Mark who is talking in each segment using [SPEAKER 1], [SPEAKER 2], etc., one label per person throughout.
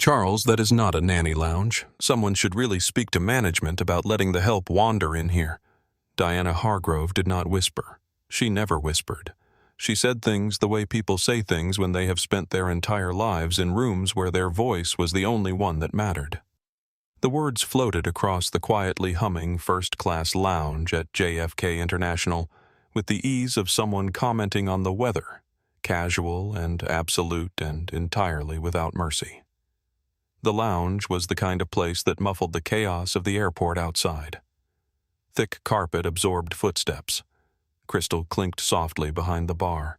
[SPEAKER 1] Charles, that is not a nanny lounge. Someone should really speak to management about letting the help wander in here. Diana Hargrove did not whisper. She never whispered. She said things the way people say things when they have spent their entire lives in rooms where their voice was the only one that mattered. The words floated across the quietly humming first-class lounge at JFK International with the ease of someone commenting on the weather, casual and absolute and entirely without mercy. The lounge was the kind of place that muffled the chaos of the airport outside. Thick carpet absorbed footsteps. Crystal clinked softly behind the bar.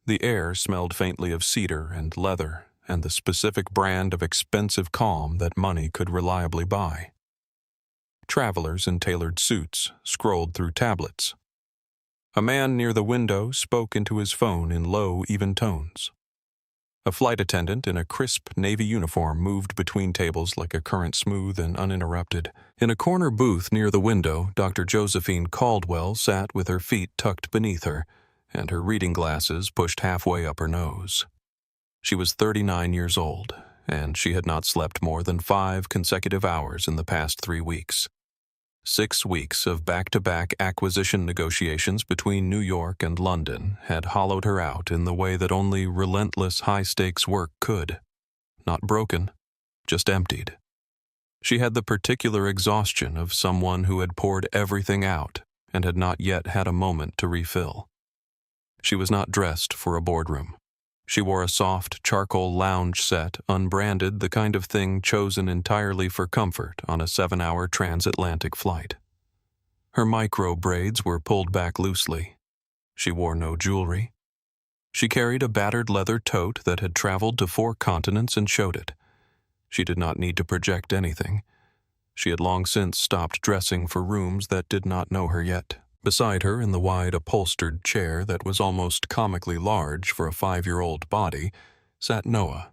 [SPEAKER 1] The air smelled faintly of cedar and leather and the specific brand of expensive calm that money could reliably buy. Travelers in tailored suits scrolled through tablets. A man near the window spoke into his phone in low, even tones. A flight attendant in a crisp navy uniform moved between tables like a current, smooth and uninterrupted. In a corner booth near the window, Dr. Josephine Caldwell sat with her feet tucked beneath her and her reading glasses pushed halfway up her nose. She was 39 years old, and she had not slept more than 5 consecutive hours in the past 3 weeks. 6 weeks of back-to-back acquisition negotiations between New York and London had hollowed her out in the way that only relentless high-stakes work could. Not broken, just emptied. She had the particular exhaustion of someone who had poured everything out and had not yet had a moment to refill. She was not dressed for a boardroom. She wore a soft charcoal lounge set, unbranded, the kind of thing chosen entirely for comfort on a 7-hour transatlantic flight. Her micro braids were pulled back loosely. She wore no jewelry. She carried a battered leather tote that had traveled to 4 continents and showed it. She did not need to project anything. She had long since stopped dressing for rooms that did not know her yet. Beside her, in the wide upholstered chair that was almost comically large for a 5-year-old body, sat Noah.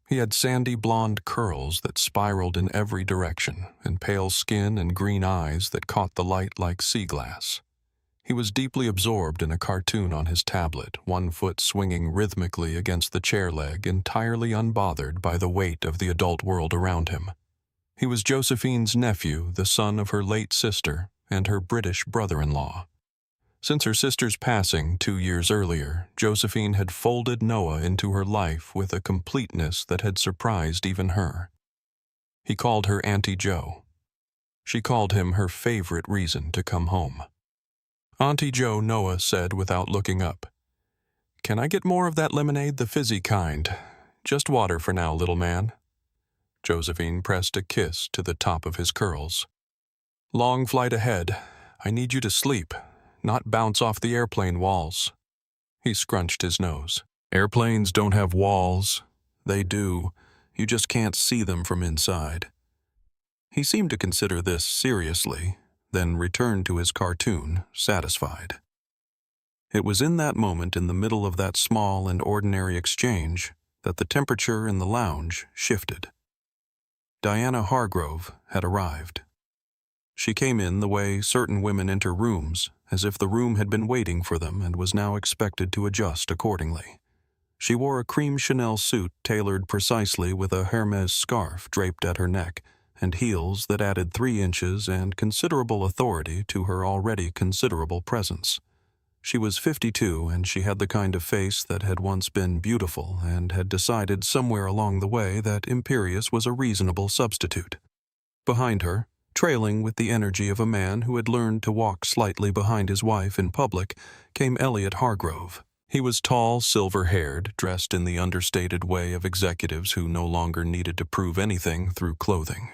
[SPEAKER 1] He had sandy blonde curls that spiraled in every direction, and pale skin and green eyes that caught the light like sea glass. He was deeply absorbed in a cartoon on his tablet, one foot swinging rhythmically against the chair leg, entirely unbothered by the weight of the adult world around him. He was Josephine's nephew, the son of her late sister, and her British brother-in-law. Since her sister's passing 2 years earlier, Josephine had folded Noah into her life with a completeness that had surprised even her. He called her Auntie Joe. She called him her favorite reason to come home. Auntie Joe, Noah said without looking up. "Can I get more of that lemonade, the fizzy kind? Just water for now, little man." Josephine pressed a kiss to the top of his curls. "Long flight ahead. I need you to sleep, not bounce off the airplane walls." He scrunched his nose. "Airplanes don't have walls. They do. You just can't see them from inside." He seemed to consider this seriously, then returned to his cartoon, satisfied. It was in that moment, in the middle of that small and ordinary exchange, that the temperature in the lounge shifted. Diana Hargrove had arrived. She came in the way certain women enter rooms, as if the room had been waiting for them and was now expected to adjust accordingly. She wore a cream Chanel suit tailored precisely with a Hermes scarf draped at her neck and heels that added 3 inches and considerable authority to her already considerable presence. She was 52, and she had the kind of face that had once been beautiful and had decided somewhere along the way that imperious was a reasonable substitute. Behind her, trailing with the energy of a man who had learned to walk slightly behind his wife in public, came Elliot Hargrove. He was tall, silver-haired, dressed in the understated way of executives who no longer needed to prove anything through clothing.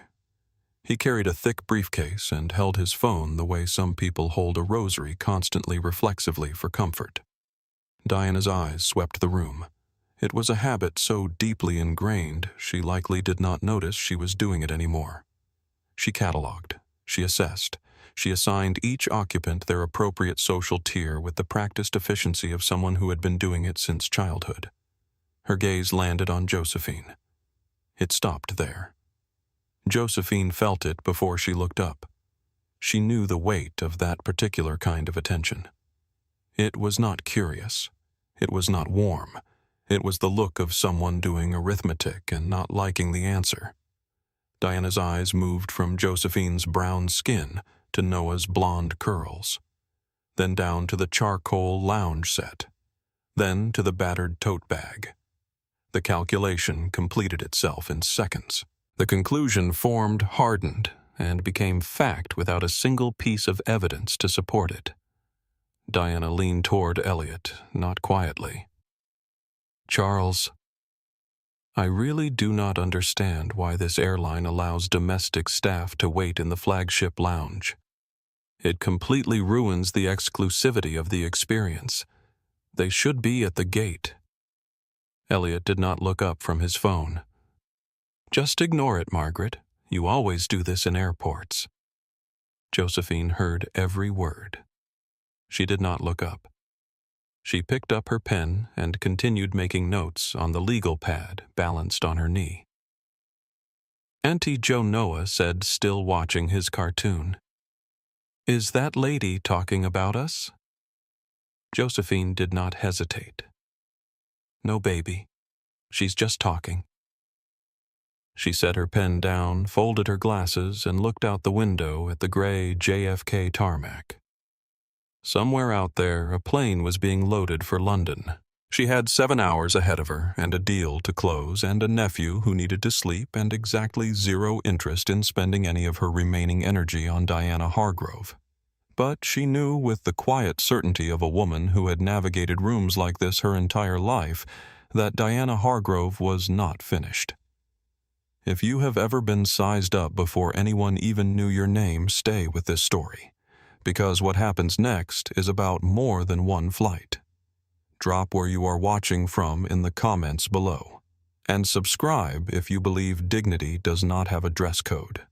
[SPEAKER 1] He carried a thick briefcase and held his phone the way some people hold a rosary constantly reflexively for comfort. Diana's eyes swept the room. It was a habit so deeply ingrained she likely did not notice she was doing it anymore. She catalogued, she assessed, she assigned each occupant their appropriate social tier with the practiced efficiency of someone who had been doing it since childhood. Her gaze landed on Josephine. It stopped there. Josephine felt it before she looked up. She knew the weight of that particular kind of attention. It was not curious. It was not warm. It was the look of someone doing arithmetic and not liking the answer. Diana's eyes moved from Josephine's brown skin to Noah's blonde curls, then down to the charcoal lounge set, then to the battered tote bag. The calculation completed itself in seconds. The conclusion formed, hardened, and became fact without a single piece of evidence to support it. Diana leaned toward Elliot, not quietly. "Charles, I really do not understand why this airline allows domestic staff to wait in the flagship lounge. It completely ruins the exclusivity of the experience. They should be at the gate." Elliot did not look up from his phone. "Just ignore it, Margaret. You always do this in airports." Josephine heard every word. She did not look up. She picked up her pen and continued making notes on the legal pad balanced on her knee. Auntie Joe Noah said, still watching his cartoon, "Is that lady talking about us?" Josephine did not hesitate. "No, baby. She's just talking." She set her pen down, folded her glasses, and looked out the window at the gray JFK tarmac. Somewhere out there, a plane was being loaded for London. She had 7 hours ahead of her, and a deal to close, and a nephew who needed to sleep, and exactly zero interest in spending any of her remaining energy on Diana Hargrove. But she knew with the quiet certainty of a woman who had navigated rooms like this her entire life that Diana Hargrove was not finished. If you have ever been sized up before anyone even knew your name, stay with this story, because what happens next is about more than one flight. Drop where you are watching from in the comments below, and subscribe if you believe dignity does not have a dress code.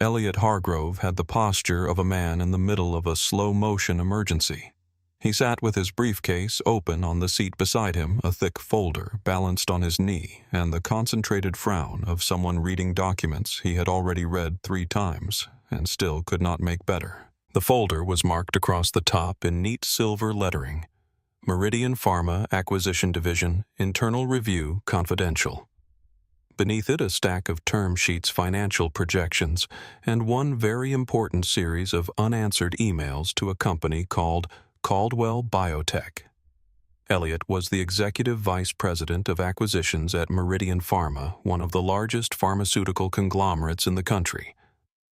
[SPEAKER 1] Elliot Hargrove had the posture of a man in the middle of a slow-motion emergency. He sat with his briefcase open on the seat beside him, a thick folder balanced on his knee, and the concentrated frown of someone reading documents he had already read 3 times and still could not make better. The folder was marked across the top in neat silver lettering: Meridian Pharma Acquisition Division, Internal Review, Confidential. Beneath it, a stack of term sheets, financial projections, and one very important series of unanswered emails to a company called Caldwell Biotech. Elliot was the executive vice president of acquisitions at Meridian Pharma, one of the largest pharmaceutical conglomerates in the country.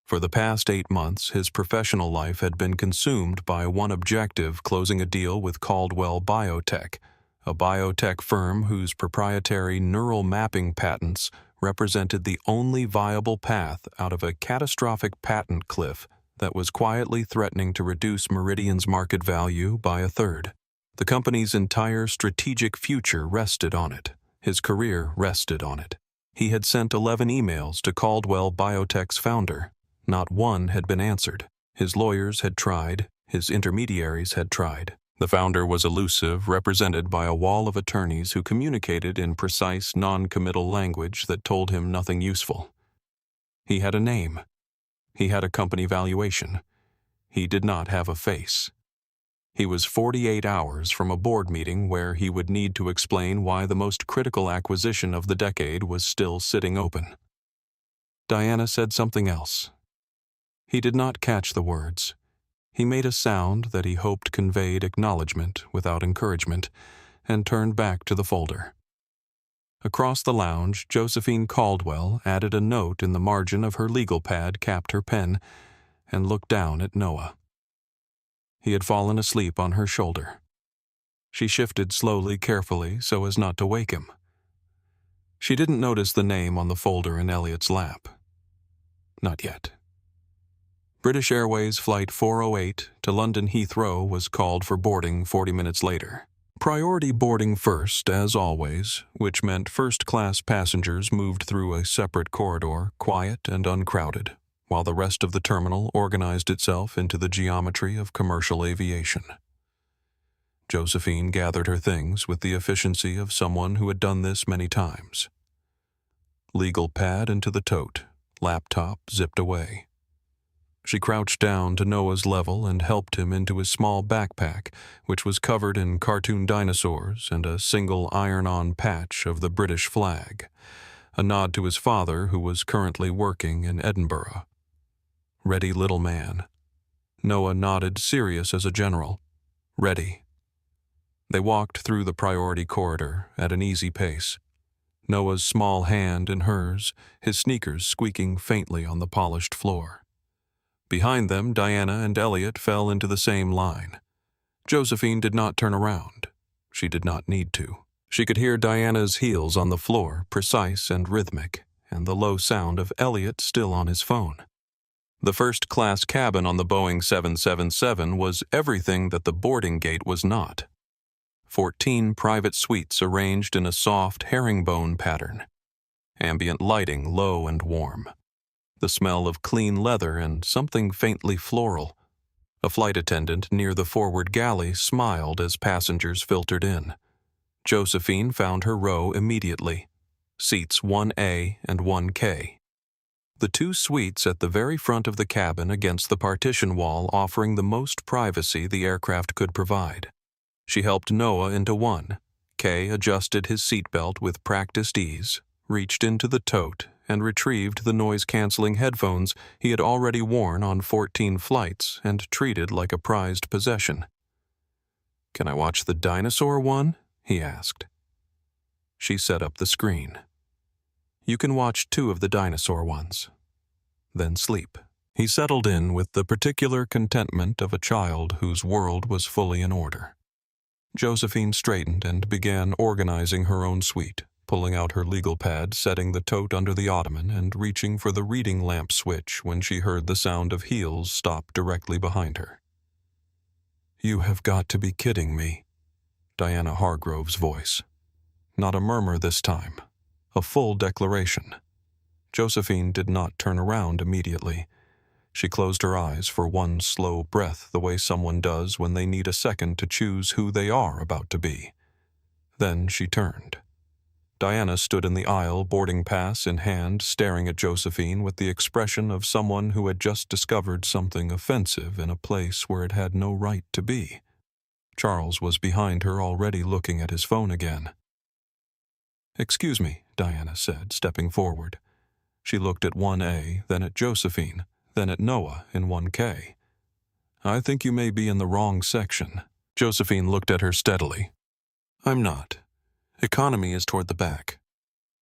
[SPEAKER 1] For the past 8 months, his professional life had been consumed by one objective: closing a deal with Caldwell Biotech, a biotech firm whose proprietary neural mapping patents represented the only viable path out of a catastrophic patent cliff that was quietly threatening to reduce Meridian's market value by 1/3. The company's entire strategic future rested on it. His career rested on it. He had sent 11 emails to Caldwell Biotech's founder. Not one had been answered. His lawyers had tried. His intermediaries had tried. The founder was elusive, represented by a wall of attorneys who communicated in precise, non-committal language that told him nothing useful. He had a name. He had a company valuation. He did not have a face. He was 48 hours from a board meeting where he would need to explain why the most critical acquisition of the decade was still sitting open. Diana said something else. He did not catch the words. He made a sound that he hoped conveyed acknowledgement without encouragement, and turned back to the folder. Across the lounge, Josephine Caldwell added a note in the margin of her legal pad, capped her pen, and looked down at Noah. He had fallen asleep on her shoulder. She shifted slowly, carefully, so as not to wake him. She didn't notice the name on the folder in Elliot's lap. Not yet. British Airways Flight 408 to London Heathrow was called for boarding 40 minutes later. Priority boarding first, as always, which meant first-class passengers moved through a separate corridor, quiet and uncrowded, while the rest of the terminal organized itself into the geometry of commercial aviation. Josephine gathered her things with the efficiency of someone who had done this many times. Legal pad into the tote, laptop zipped away. She crouched down to Noah's level and helped him into his small backpack, which was covered in cartoon dinosaurs and a single iron-on patch of the British flag, a nod to his father who was currently working in Edinburgh. "Ready, little man." Noah nodded, serious as a general. "Ready." They walked through the priority corridor at an easy pace, Noah's small hand in hers, his sneakers squeaking faintly on the polished floor. Behind them, Diana and Elliot fell into the same line. Josephine did not turn around. She did not need to. She could hear Diana's heels on the floor, precise and rhythmic, and the low sound of Elliot still on his phone. The first-class cabin on the Boeing 777 was everything that the boarding gate was not. 14 private suites arranged in a soft herringbone pattern. Ambient lighting low and warm. The smell of clean leather and something faintly floral. A flight attendant near the forward galley smiled as passengers filtered in. Josephine found her row immediately. Seats 1A and 1K. The 2 suites at the very front of the cabin against the partition wall offering the most privacy the aircraft could provide. She helped Noah into one. Kay adjusted his seatbelt with practiced ease, reached into the tote, and retrieved the noise-canceling headphones he had already worn on 14 flights and treated like a prized possession. "Can I watch the dinosaur one?" he asked. She set up the screen. "You can watch 2 of the dinosaur ones. Then sleep." He settled in with the particular contentment of a child whose world was fully in order. Josephine straightened and began organizing her own suite, pulling out her legal pad, setting the tote under the ottoman, and reaching for the reading lamp switch when she heard the sound of heels stop directly behind her. "You have got to be kidding me," Diana Hargrove's voice. Not a murmur this time, a full declaration. Josephine did not turn around immediately. She closed her eyes for one slow breath the way someone does when they need a second to choose who they are about to be. Then she turned. Diana stood in the aisle, boarding pass in hand, staring at Josephine with the expression of someone who had just discovered something offensive in a place where it had no right to be. Charles was behind her, already looking at his phone again. "Excuse me," Diana said, stepping forward. She looked at 1A, then at Josephine, then at Noah in 1K. "I think you may be in the wrong section." Josephine looked at her steadily. "I'm not. Economy is toward the back.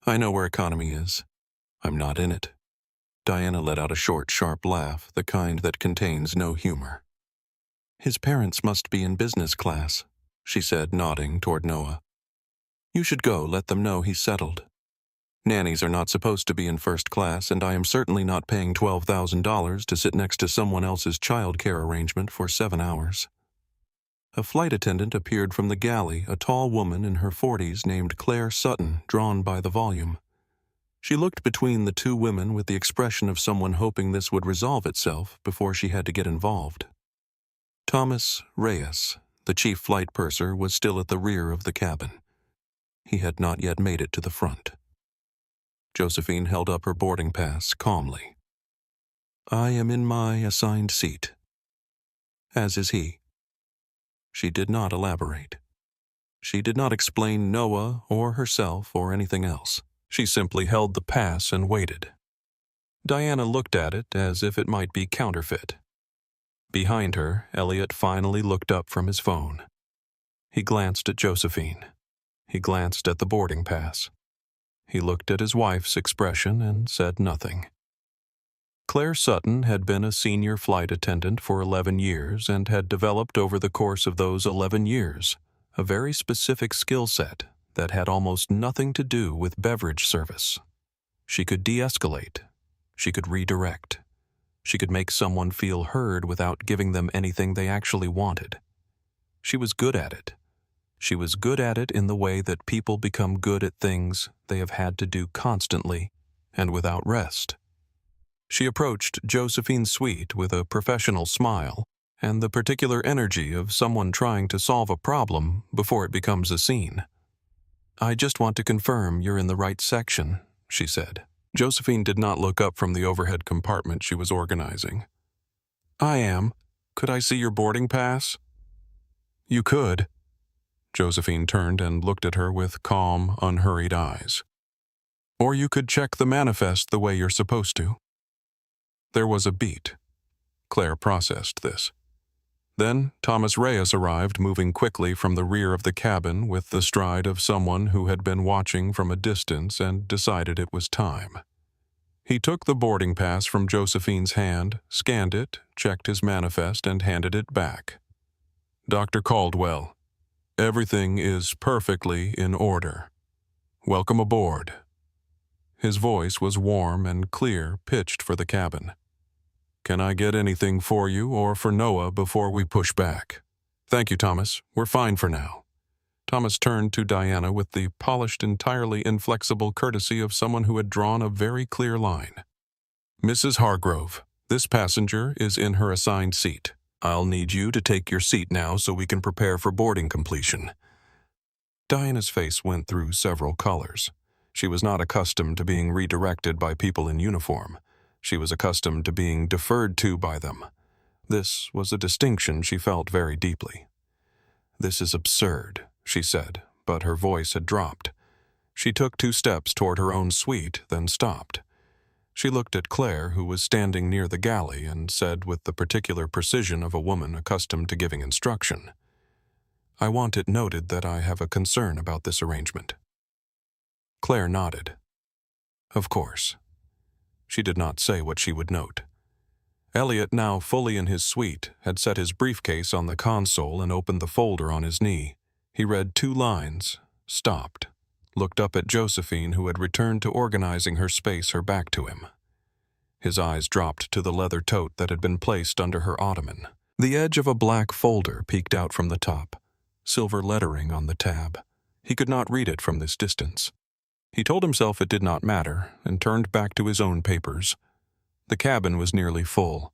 [SPEAKER 1] I know where economy is. I'm not in it." Diana let out a short, sharp laugh, the kind that contains no humor. "His parents must be in business class," she said, nodding toward Noah. "You should go let them know he's settled. Nannies are not supposed to be in first class, and I am certainly not paying $12,000 to sit next to someone else's child care arrangement for 7 hours. A flight attendant appeared from the galley, a tall woman in her 40s named Claire Sutton, drawn by the volume. She looked between the 2 women with the expression of someone hoping this would resolve itself before she had to get involved. Thomas Reyes, the chief flight purser, was still at the rear of the cabin. He had not yet made it to the front. Josephine held up her boarding pass calmly. "I am in my assigned seat. As is he." She did not elaborate. She did not explain Noah or herself or anything else. She simply held the pass and waited. Diana looked at it as if it might be counterfeit. Behind her, Elliot finally looked up from his phone. He glanced at Josephine. He glanced at the boarding pass. He looked at his wife's expression and said nothing. Claire Sutton had been a senior flight attendant for 11 years and had developed over the course of those 11 years a very specific skill set that had almost nothing to do with beverage service. She could de-escalate. She could redirect. She could make someone feel heard without giving them anything they actually wanted. She was good at it. She was good at it in the way that people become good at things they have had to do constantly and without rest. She approached Josephine's suite with a professional smile and the particular energy of someone trying to solve a problem before it becomes a scene. "I just want to confirm you're in the right section," she said. Josephine did not look up from the overhead compartment she was organizing. I am. Could I see your boarding pass? You could. Josephine turned and looked at her with calm, unhurried eyes. Or you could check the manifest the way you're supposed to. There was a beat. Claire processed this. Then Thomas Reyes arrived, moving quickly from the rear of the cabin with the stride of someone who had been watching from a distance and decided it was time. He took the boarding pass from Josephine's hand, scanned it, checked his manifest, and handed it back. Dr. Caldwell, everything is perfectly in order. Welcome aboard. His voice was warm and clear, pitched for the cabin. Can I get anything for you or for Noah before we push back? Thank you, Thomas. We're fine for now. Thomas turned to Diana with the polished, entirely inflexible courtesy of someone who had drawn a very clear line. Mrs. Hargrove, this passenger is in her assigned seat. I'll need you to take your seat now so we can prepare for boarding completion. Diana's face went through several colors. She was not accustomed to being redirected by people in uniform. She was accustomed to being deferred to by them. This was a distinction she felt very deeply. This is absurd, she said, but her voice had dropped. She took 2 steps toward her own suite, then stopped. She looked at Claire, who was standing near the galley, and said with the particular precision of a woman accustomed to giving instruction, I want it noted that I have a concern about this arrangement. Claire nodded. Of course. She did not say what she would note. Elliot, now fully in his suite, had set his briefcase on the console and opened the folder on his knee. He read 2 lines, stopped, looked up at Josephine, who had returned to organizing her space, her back to him. His eyes dropped to the leather tote that had been placed under her ottoman. The edge of a black folder peeked out from the top, silver lettering on the tab. He could not read it from this distance. He told himself it did not matter, and turned back to his own papers. The cabin was nearly full.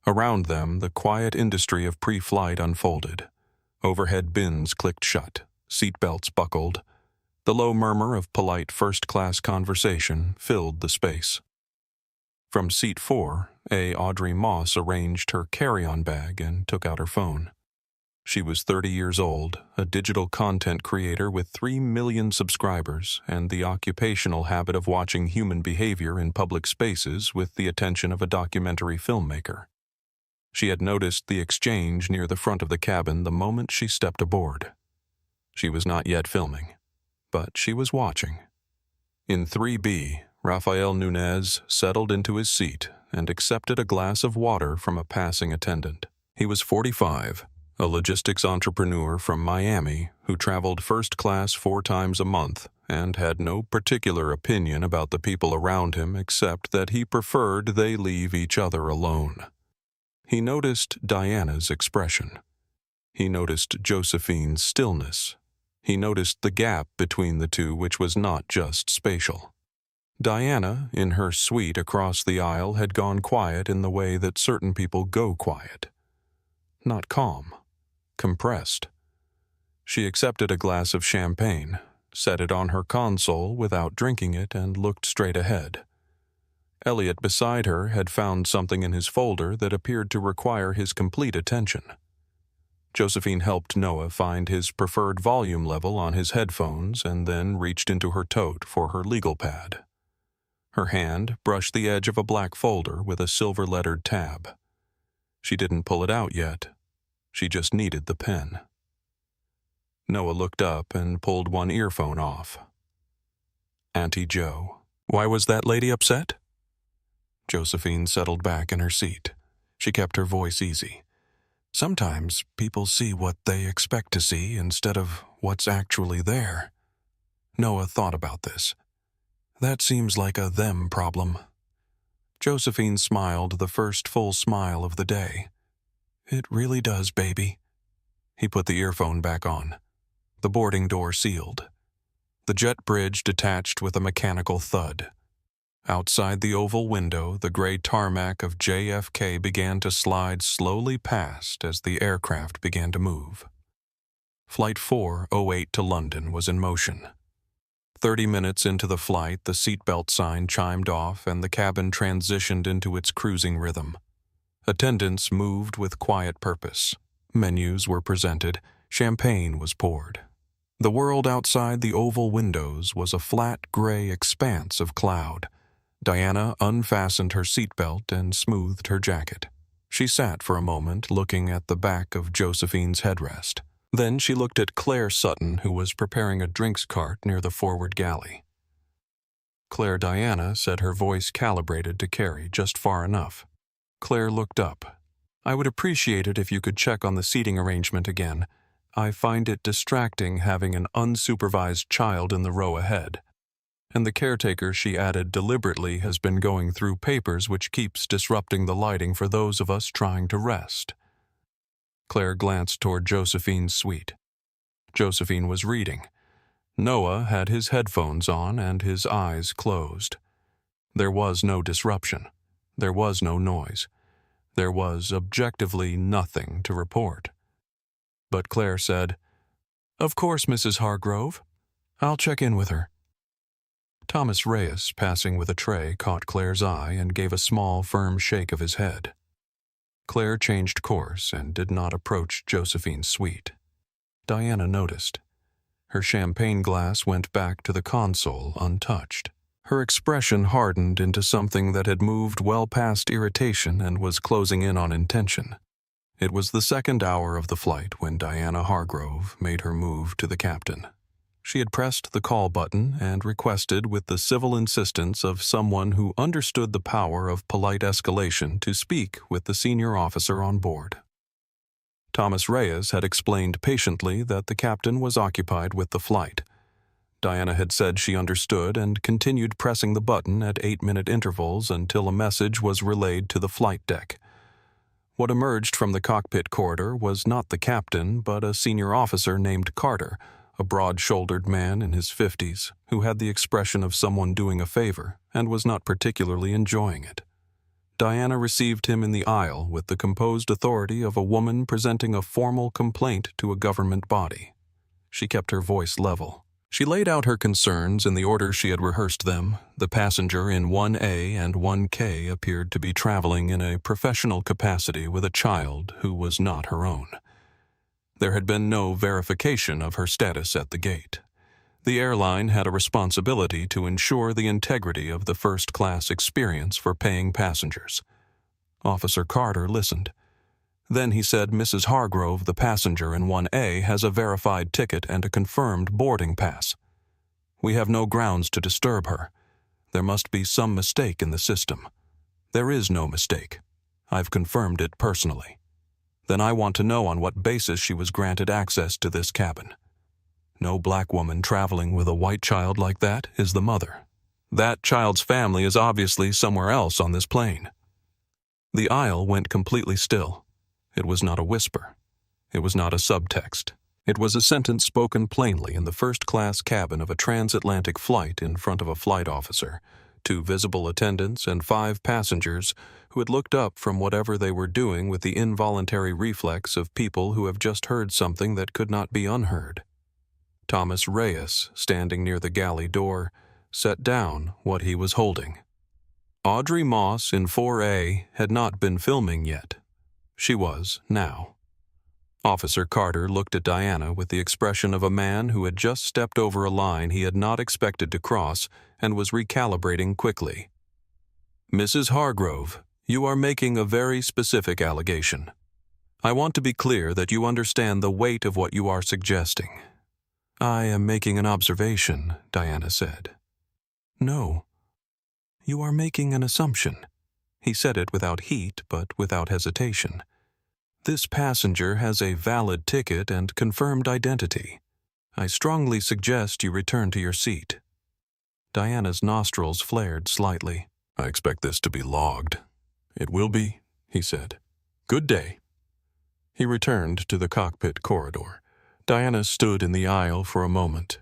[SPEAKER 1] Around them, the quiet industry of pre-flight unfolded. Overhead bins clicked shut, seat belts buckled. The low murmur of polite first-class conversation filled the space. From seat 4, Audrey Moss arranged her carry-on bag and took out her phone. She was 30 years old, a digital content creator with 3 million subscribers, and the occupational habit of watching human behavior in public spaces with the attention of a documentary filmmaker. She had noticed the exchange near the front of the cabin the moment she stepped aboard. She was not yet filming, but she was watching. In 3B, Rafael Nunez settled into his seat and accepted a glass of water from a passing attendant. He was 45. A logistics entrepreneur from Miami who traveled first class 4 times a month and had no particular opinion about the people around him except that he preferred they leave each other alone. He noticed Diana's expression. He noticed Josephine's stillness. He noticed the gap between the two, which was not just spatial. Diana, in her suite across the aisle, had gone quiet in the way that certain people go quiet. Not calm. Compressed. She accepted a glass of champagne, set it on her console without drinking it, and looked straight ahead. Elliot beside her had found something in his folder that appeared to require his complete attention. Josephine helped Noah find his preferred volume level on his headphones and then reached into her tote for her legal pad. Her hand brushed the edge of a black folder with a silver-lettered tab. She didn't pull it out yet. She just needed the pen. Noah looked up and pulled one earphone off. Auntie Joe. Why was that lady upset? Josephine settled back in her seat. She kept her voice easy. Sometimes people see what they expect to see instead of what's actually there. Noah thought about this. That seems like a them problem. Josephine smiled, the first full smile of the day. It really does, baby. He put the earphone back on. The boarding door sealed. The jet bridge detached with a mechanical thud. Outside the oval window, the gray tarmac of JFK began to slide slowly past as the aircraft began to move. Flight 408 to London was in motion. 30 minutes into the flight, the seatbelt sign chimed off and the cabin transitioned into its cruising rhythm. Attendants moved with quiet purpose. Menus were presented. Champagne was poured. The world outside the oval windows was a flat gray expanse of cloud. Diana unfastened her seatbelt and smoothed her jacket. She sat for a moment looking at the back of Josephine's headrest. Then she looked at Claire Sutton, who was preparing a drinks cart near the forward galley. Claire Diana said, her voice calibrated to carry just far enough. Claire looked up. "I would appreciate it if you could check on the seating arrangement again. I find it distracting having an unsupervised child in the row ahead." And the caretaker, she added deliberately, has been going through papers which keeps disrupting the lighting for those of us trying to rest. Claire glanced toward Josephine's suite. Josephine was reading. Noah had his headphones on and his eyes closed. There was no disruption. There was no noise. There was objectively nothing to report. But Claire said, "Of course, Mrs. Hargrove. I'll check in with her." Thomas Reyes, passing with a tray, caught Claire's eye and gave a small, firm shake of his head. Claire changed course and did not approach Josephine's suite. Diana noticed. Her champagne glass went back to the console untouched. Her expression hardened into something that had moved well past irritation and was closing in on intention. It was the second hour of the flight when Diana Hargrove made her move to the captain. She had pressed the call button and requested, with the civil insistence of someone who understood the power of polite escalation, to speak with the senior officer on board. Thomas Reyes had explained patiently that the captain was occupied with the flight. Diana had said she understood and continued pressing the button at 8-minute intervals until a message was relayed to the flight deck. What emerged from the cockpit corridor was not the captain, but a senior officer named Carter, a broad-shouldered man in his 50s, who had the expression of someone doing a favor and was not particularly enjoying it. Diana received him in the aisle with the composed authority of a woman presenting a formal complaint to a government body. She kept her voice level. She laid out her concerns in the order she had rehearsed them. The passenger in 1A and 1K appeared to be traveling in a professional capacity with a child who was not her own. There had been no verification of her status at the gate. The airline had a responsibility to ensure the integrity of the first-class experience for paying passengers. Officer Carter listened. Then he said, "Mrs. Hargrove, the passenger in 1A, has a verified ticket and a confirmed boarding pass. We have no grounds to disturb her. There must be some mistake in the system. There is no mistake. I've confirmed it personally. Then I want to know on what basis she was granted access to this cabin. No black woman traveling with a white child like that is the mother. That child's family is obviously somewhere else on this plane." The aisle went completely still. It was not a whisper. It was not a subtext. It was a sentence spoken plainly in the first-class cabin of a transatlantic flight in front of a flight officer, 2 visible attendants, and 5 passengers who had looked up from whatever they were doing with the involuntary reflex of people who have just heard something that could not be unheard. Thomas Reyes, standing near the galley door, set down what he was holding. Audrey Moss in 4A had not been filming yet. She was now. Officer Carter looked at Diana with the expression of a man who had just stepped over a line he had not expected to cross and was recalibrating quickly. "Mrs. Hargrove, you are making a very specific allegation. I want to be clear that you understand the weight of what you are suggesting." "I am making an observation," Diana said. "No. You are making an assumption." He said it without heat, but without hesitation. "This passenger has a valid ticket and confirmed identity. I strongly suggest you return to your seat." Diana's nostrils flared slightly. "I expect this to be logged." "It will be," he said. "Good day." He returned to the cockpit corridor. Diana stood in the aisle for a moment,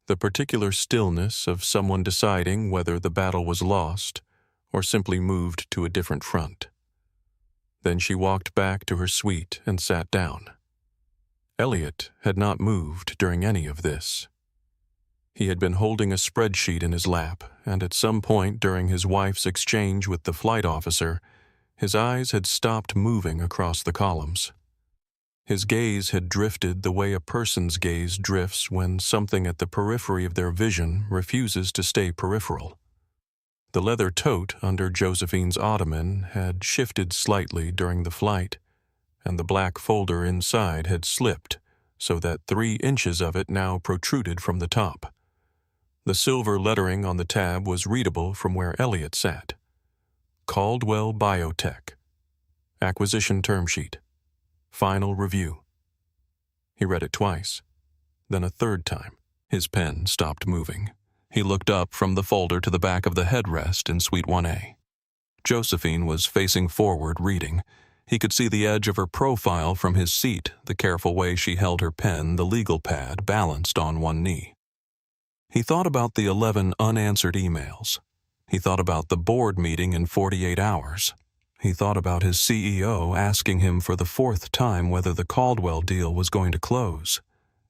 [SPEAKER 1] the particular stillness of someone deciding whether the battle was lost or simply moved to a different front. Then she walked back to her suite and sat down. Elliot had not moved during any of this. He had been holding a spreadsheet in his lap, and at some point during his wife's exchange with the flight officer, His eyes had stopped moving across the columns. His gaze had drifted the way a person's gaze drifts when something at the periphery of their vision refuses to stay peripheral. The leather tote under Josephine's ottoman had shifted slightly during the flight, and the black folder inside had slipped so that 3 inches of it now protruded from the top. The silver lettering on the tab was readable from where Elliot sat. Caldwell Biotech. Acquisition term sheet. Final review. He read it twice, then a third time. His pen stopped moving. He looked up from the folder to the back of the headrest in Suite 1A. Josephine was facing forward, reading. He could see the edge of her profile from his seat, the careful way she held her pen, the legal pad, balanced on one knee. He thought about the 11 unanswered emails. He thought about the board meeting in 48 hours. He thought about his CEO asking him for the 4th time whether the Caldwell deal was going to close.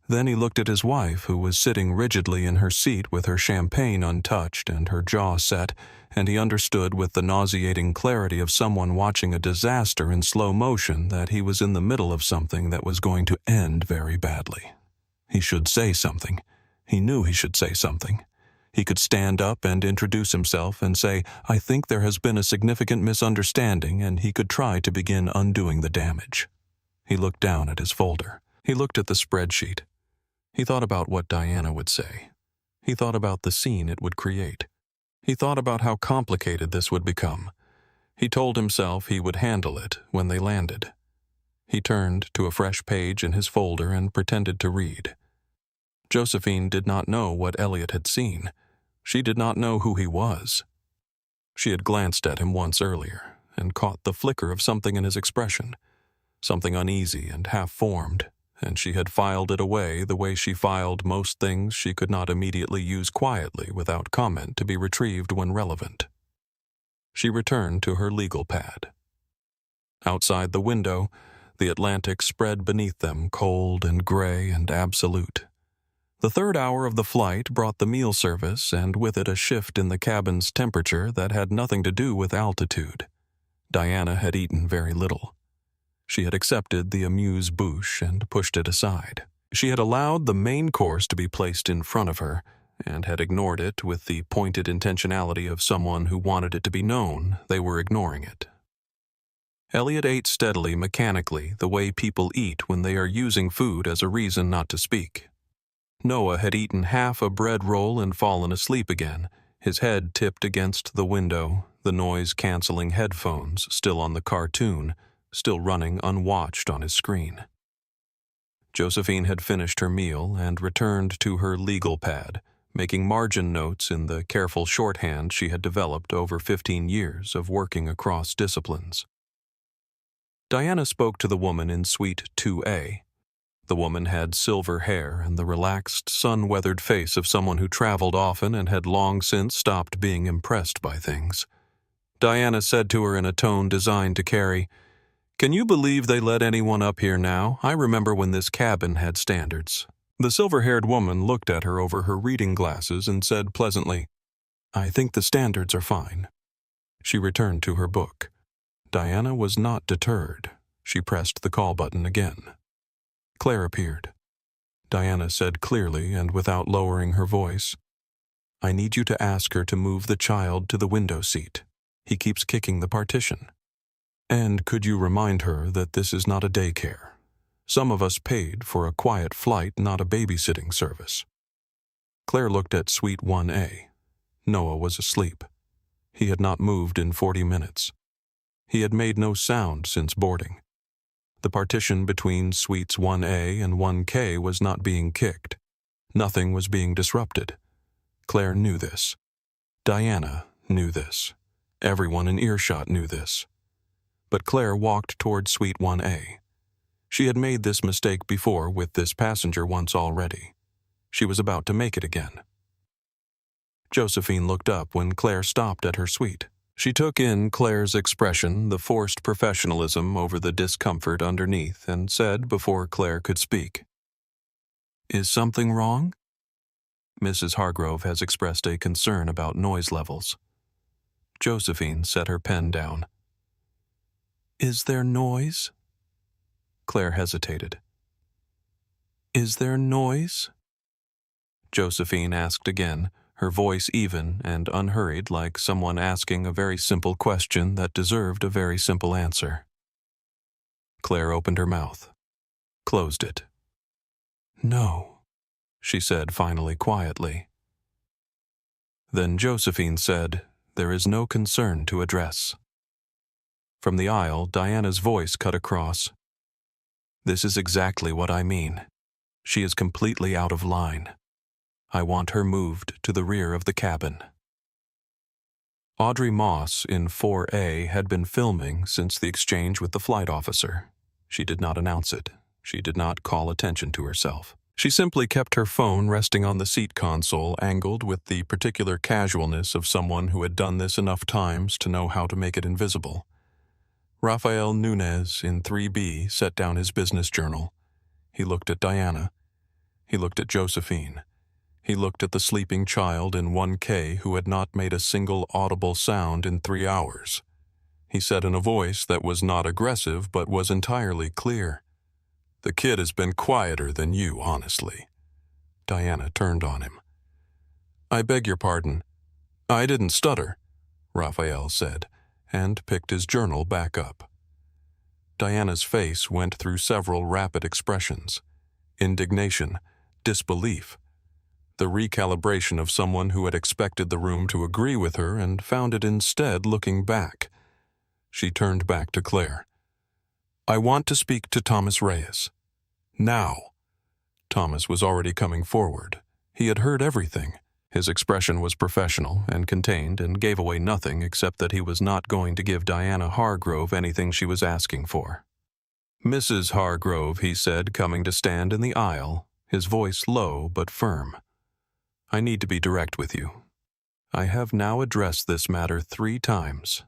[SPEAKER 1] Then he looked at his wife, who was sitting rigidly in her seat with her champagne untouched and her jaw set, and he understood with the nauseating clarity of someone watching a disaster in slow motion that he was in the middle of something that was going to end very badly. He should say something. He knew he should say something. He could stand up and introduce himself and say, "I think there has been a significant misunderstanding," and he could try to begin undoing the damage. He looked down at his folder. He looked at the spreadsheet. He thought about what Diana would say. He thought about the scene it would create. He thought about how complicated this would become. He told himself he would handle it when they landed. He turned to a fresh page in his folder and pretended to read. Josephine did not know what Elliot had seen. She did not know who he was. She had glanced at him once earlier and caught the flicker of something in his expression, something uneasy and half-formed, and she had filed it away the way she filed most things she could not immediately use quietly without comment to be retrieved when relevant. She returned to her legal pad. Outside the window, the Atlantic spread beneath them, cold and gray and absolute. The 3rd hour of the flight brought the meal service, and with it a shift in the cabin's temperature that had nothing to do with altitude. Diana had eaten very little. She had accepted the amuse-bouche and pushed it aside. She had allowed the main course to be placed in front of her, and had ignored it with the pointed intentionality of someone who wanted it to be known they were ignoring it. Elliot ate steadily, mechanically, the way people eat when they are using food as a reason not to speak. Noah had eaten half a bread roll and fallen asleep again, his head tipped against the window, the noise-canceling headphones still on the cartoon, still running unwatched on his screen. Josephine had finished her meal and returned to her legal pad, making margin notes in the careful shorthand she had developed over 15 years of working across disciplines. Diana spoke to the woman in Suite 2A. The woman had silver hair and the relaxed, sun-weathered face of someone who traveled often and had long since stopped being impressed by things. Diana said to her in a tone designed to carry, "Can you believe they let anyone up here now? I remember when this cabin had standards." The silver-haired woman looked at her over her reading glasses and said pleasantly, "I think the standards are fine." She returned to her book. Diana was not deterred. She pressed the call button again. Claire appeared. Diana said clearly and without lowering her voice, "I need you to ask her to move the child to the window seat. He keeps kicking the partition. And could you remind her that this is not a daycare? Some of us paid for a quiet flight, not a babysitting service." Claire looked at Suite 1A. Noah was asleep. He had not moved in 40 minutes. He had made no sound since boarding. The partition between Suites 1A and 1K was not being kicked. Nothing was being disrupted. Claire knew this. Diana knew this. Everyone in earshot knew this. But Claire walked toward Suite 1A. She had made this mistake before with this passenger once already. She was about to make it again. Josephine looked up when Claire stopped at her suite. She took in Claire's expression, the forced professionalism over the discomfort underneath, and said before Claire could speak, "Is something wrong?" Mrs. Hargrove has expressed a concern about noise levels. Josephine set her pen down. Is there noise? Claire hesitated. Is there noise? Josephine asked again, her voice even and unhurried like someone asking a very simple question that deserved a very simple answer. Claire opened her mouth, closed it. No, she said finally quietly. Then Josephine said, there is no concern to address. From the aisle, Diana's voice cut across. This is exactly what I mean. She is completely out of line. I want her moved to the rear of the cabin. Audrey Moss in 4A had been filming since the exchange with the flight officer. She did not announce it. She did not call attention to herself. She simply kept her phone resting on the seat console, angled with the particular casualness of someone who had done this enough times to know how to make it invisible. Rafael Nunez in 3B set down his business journal. He looked at Diana. He looked at Josephine. He looked at the sleeping child in 1K who had not made a single audible sound in 3 hours. He said in a voice that was not aggressive but was entirely clear, "The kid has been quieter than you, honestly." Diana turned on him. "I beg your pardon. I didn't stutter," Raphael said, and picked his journal back up. Diana's face went through several rapid expressions: indignation, disbelief, the recalibration of someone who had expected the room to agree with her and found it instead looking back. She turned back to Claire. "I want to speak to Thomas Reyes. Now." Thomas was already coming forward. He had heard everything. His expression was professional and contained and gave away nothing except that he was not going to give Diana Hargrove anything she was asking for. "Mrs. Hargrove," he said, coming to stand in the aisle, his voice low but firm. "I need to be direct with you. I have now addressed this matter 3 times.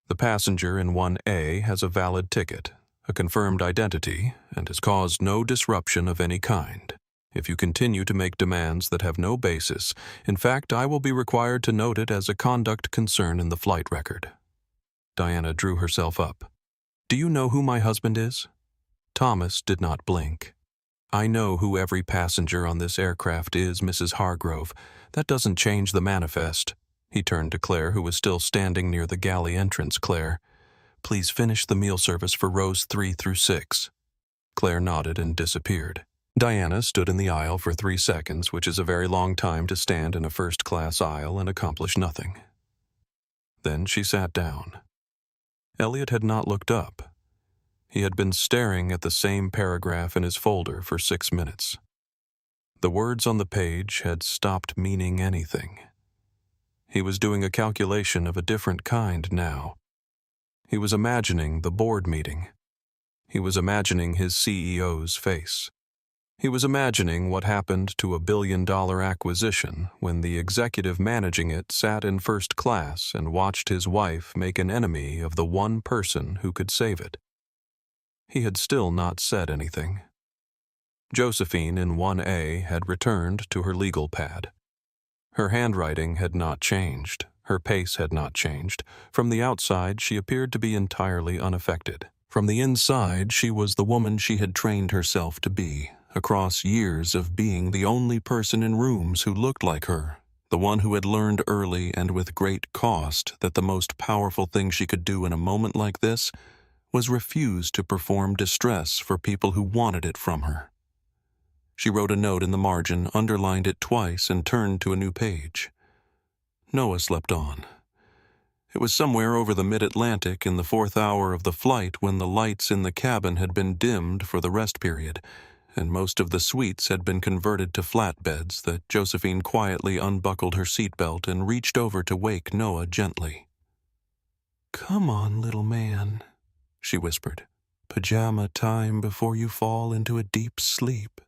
[SPEAKER 1] The passenger in 1A has a valid ticket, a confirmed identity, and has caused no disruption of any kind. If you continue to make demands that have no basis, in fact, I will be required to note it as a conduct concern in the flight record." Diana drew herself up. "Do you know who my husband is?" Thomas did not blink. "I know who every passenger on this aircraft is, Mrs. Hargrove. That doesn't change the manifest." He turned to Claire, who was still standing near the galley entrance. "Claire, please finish the meal service for rows 3 through 6. Claire nodded and disappeared. Diana stood in the aisle for 3 seconds, which is a very long time to stand in a first-class aisle and accomplish nothing. Then she sat down. Elliot had not looked up. He had been staring at the same paragraph in his folder for 6 minutes. The words on the page had stopped meaning anything. He was doing a calculation of a different kind now. He was imagining the board meeting. He was imagining his CEO's face. He was imagining what happened to a billion-dollar acquisition when the executive managing it sat in first class and watched his wife make an enemy of the one person who could save it. He had still not said anything. Josephine in 1A had returned to her legal pad. Her handwriting had not changed. Her pace had not changed. From the outside, she appeared to be entirely unaffected. From the inside, she was the woman she had trained herself to be, across years of being the only person in rooms who looked like her, the one who had learned early and with great cost that the most powerful thing she could do in a moment like this was refuse to perform distress for people who wanted it from her. She wrote a note in the margin, underlined it twice, and turned to a new page. Noah slept on. It was somewhere over the mid-Atlantic in the 4th hour of the flight when the lights in the cabin had been dimmed for the rest period, and most of the suites had been converted to flatbeds, that Josephine quietly unbuckled her seatbelt and reached over to wake Noah gently. "Come on, little man," she whispered. "Pajama time before you fall into a deep sleep."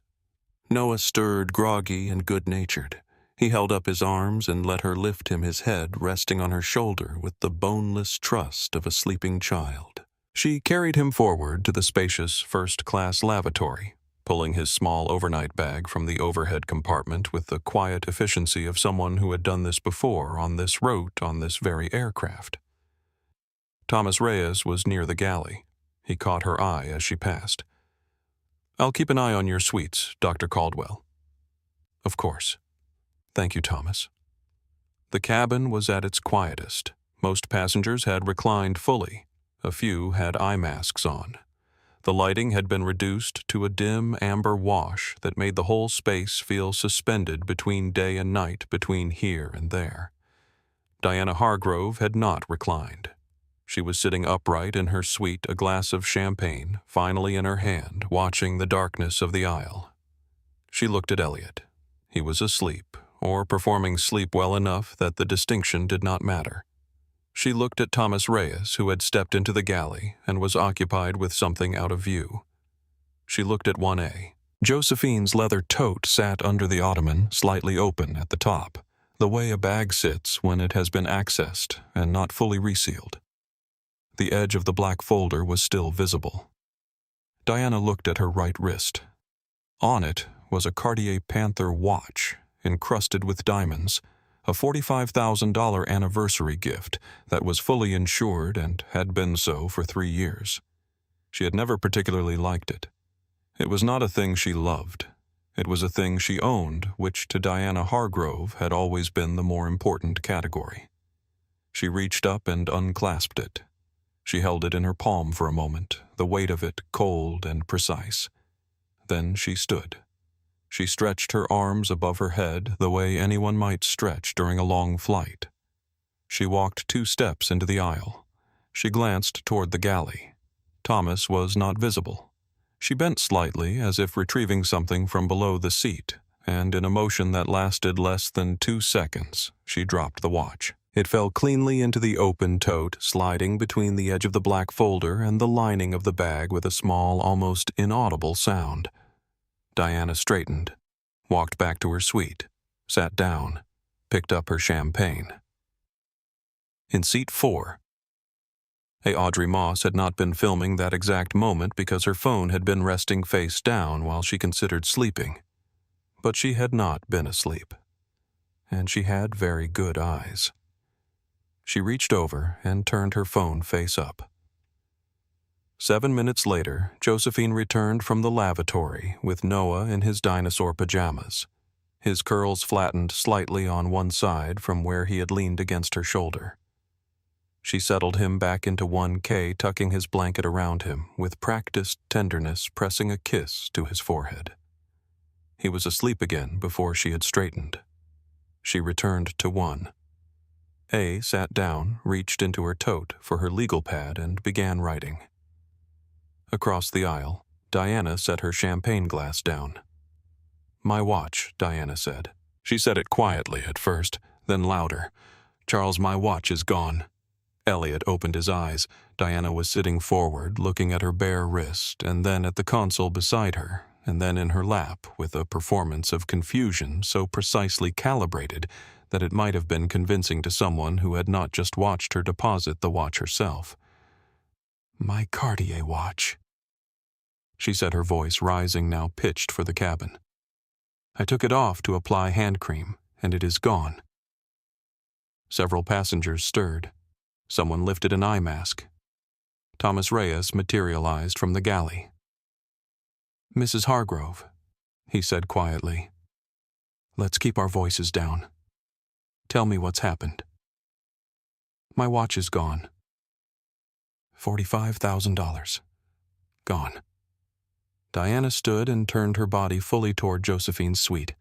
[SPEAKER 1] Noah stirred, groggy and good-natured. He held up his arms and let her lift him, his head resting on her shoulder with the boneless trust of a sleeping child. She carried him forward to the spacious first-class lavatory, pulling his small overnight bag from the overhead compartment with the quiet efficiency of someone who had done this before on this route on this very aircraft. Thomas Reyes was near the galley. He caught her eye as she passed. "I'll keep an eye on your suites, Dr. Caldwell." "Of course. Thank you, Thomas." The cabin was at its quietest. Most passengers had reclined fully. A few had eye masks on. The lighting had been reduced to a dim amber wash that made the whole space feel suspended between day and night, between here and there. Diana Hargrove had not reclined. She was sitting upright in her suite, a glass of champagne finally in her hand, watching the darkness of the aisle. She looked at Elliot. He was asleep, or performing sleep well enough that the distinction did not matter. She looked at Thomas Reyes, who had stepped into the galley and was occupied with something out of view. She looked at 1A. Josephine's leather tote sat under the ottoman, slightly open at the top, the way a bag sits when it has been accessed and not fully resealed. The edge of the black folder was still visible. Diana looked at her right wrist. On it was a Cartier Panther watch, encrusted with diamonds, a $45,000 anniversary gift that was fully insured and had been so for 3 years. She had never particularly liked it. It was not a thing she loved. It was a thing she owned, which to Diana Hargrove had always been the more important category. She reached up and unclasped it. She held it in her palm for a moment, the weight of it cold and precise. Then she stood. She stretched her arms above her head the way anyone might stretch during a long flight. She walked 2 steps into the aisle. She glanced toward the galley. Thomas was not visible. She bent slightly, as if retrieving something from below the seat, and in a motion that lasted less than 2 seconds, she dropped the watch. It fell cleanly into the open tote, sliding between the edge of the black folder and the lining of the bag with a small, almost inaudible sound. Diana straightened, walked back to her suite, sat down, picked up her champagne. In seat 4. Audrey Moss had not been filming that exact moment because her phone had been resting face down while she considered sleeping. But she had not been asleep. And she had very good eyes. She reached over and turned her phone face up. 7 minutes later, Josephine returned from the lavatory with Noah in his dinosaur pajamas, his curls flattened slightly on one side from where he had leaned against her shoulder. She settled him back into 1K, tucking his blanket around him, with practiced tenderness pressing a kiss to his forehead. He was asleep again before she had straightened. She returned to 1. A sat down, reached into her tote for her legal pad, and began writing. Across the aisle, Diana set her champagne glass down. "My watch," Diana said. She said it quietly at first, then louder. "Charles, my watch is gone." Elliot opened his eyes. Diana was sitting forward, looking at her bare wrist, and then at the console beside her, and then in her lap, with a performance of confusion so precisely calibrated that it might have been convincing to someone who had not just watched her deposit the watch herself. "My Cartier watch," she said, her voice rising, now pitched for the cabin. "I took it off to apply hand cream, and it is gone." Several passengers stirred. Someone lifted an eye mask. Thomas Reyes materialized from the galley. "Mrs. Hargrove," he said quietly, "let's keep our voices down. Tell me what's happened." "My watch is gone. $45,000. Gone." Diana stood and turned her body fully toward Josephine's suite.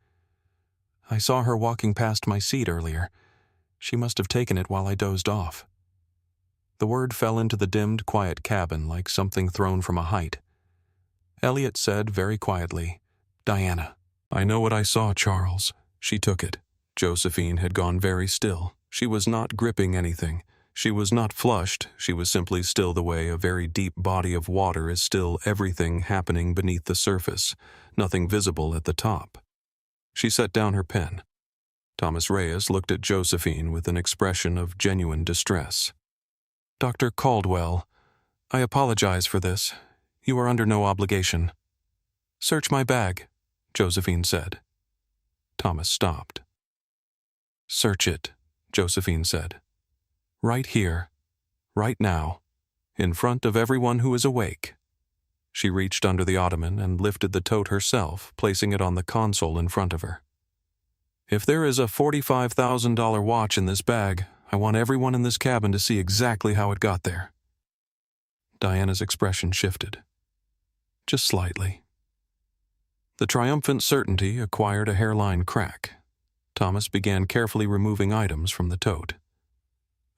[SPEAKER 1] "I saw her walking past my seat earlier. She must have taken it while I dozed off." The word fell into the dimmed, quiet cabin like something thrown from a height. Elliot said very quietly, "Diana." "I know what I saw, Charles." She took it. Josephine had gone very still. She was not gripping anything. She was not flushed. She was simply still the way a very deep body of water is still, everything happening beneath the surface, nothing visible at the top. She set down her pen. Thomas Reyes looked at Josephine with an expression of genuine distress. "Dr. Caldwell, I apologize for this. You are under no obligation." "Search my bag," Josephine said. Thomas stopped. "Search it," Josephine said. "Right here, right now, in front of everyone who is awake. She reached under the ottoman and lifted the tote herself, placing it on the console in front of her. If there is a $45,000 watch in this bag, I want everyone in this cabin to see exactly how it got there. Diana's expression shifted. Just slightly. The triumphant certainty acquired a hairline crack. Thomas began carefully removing items from the tote.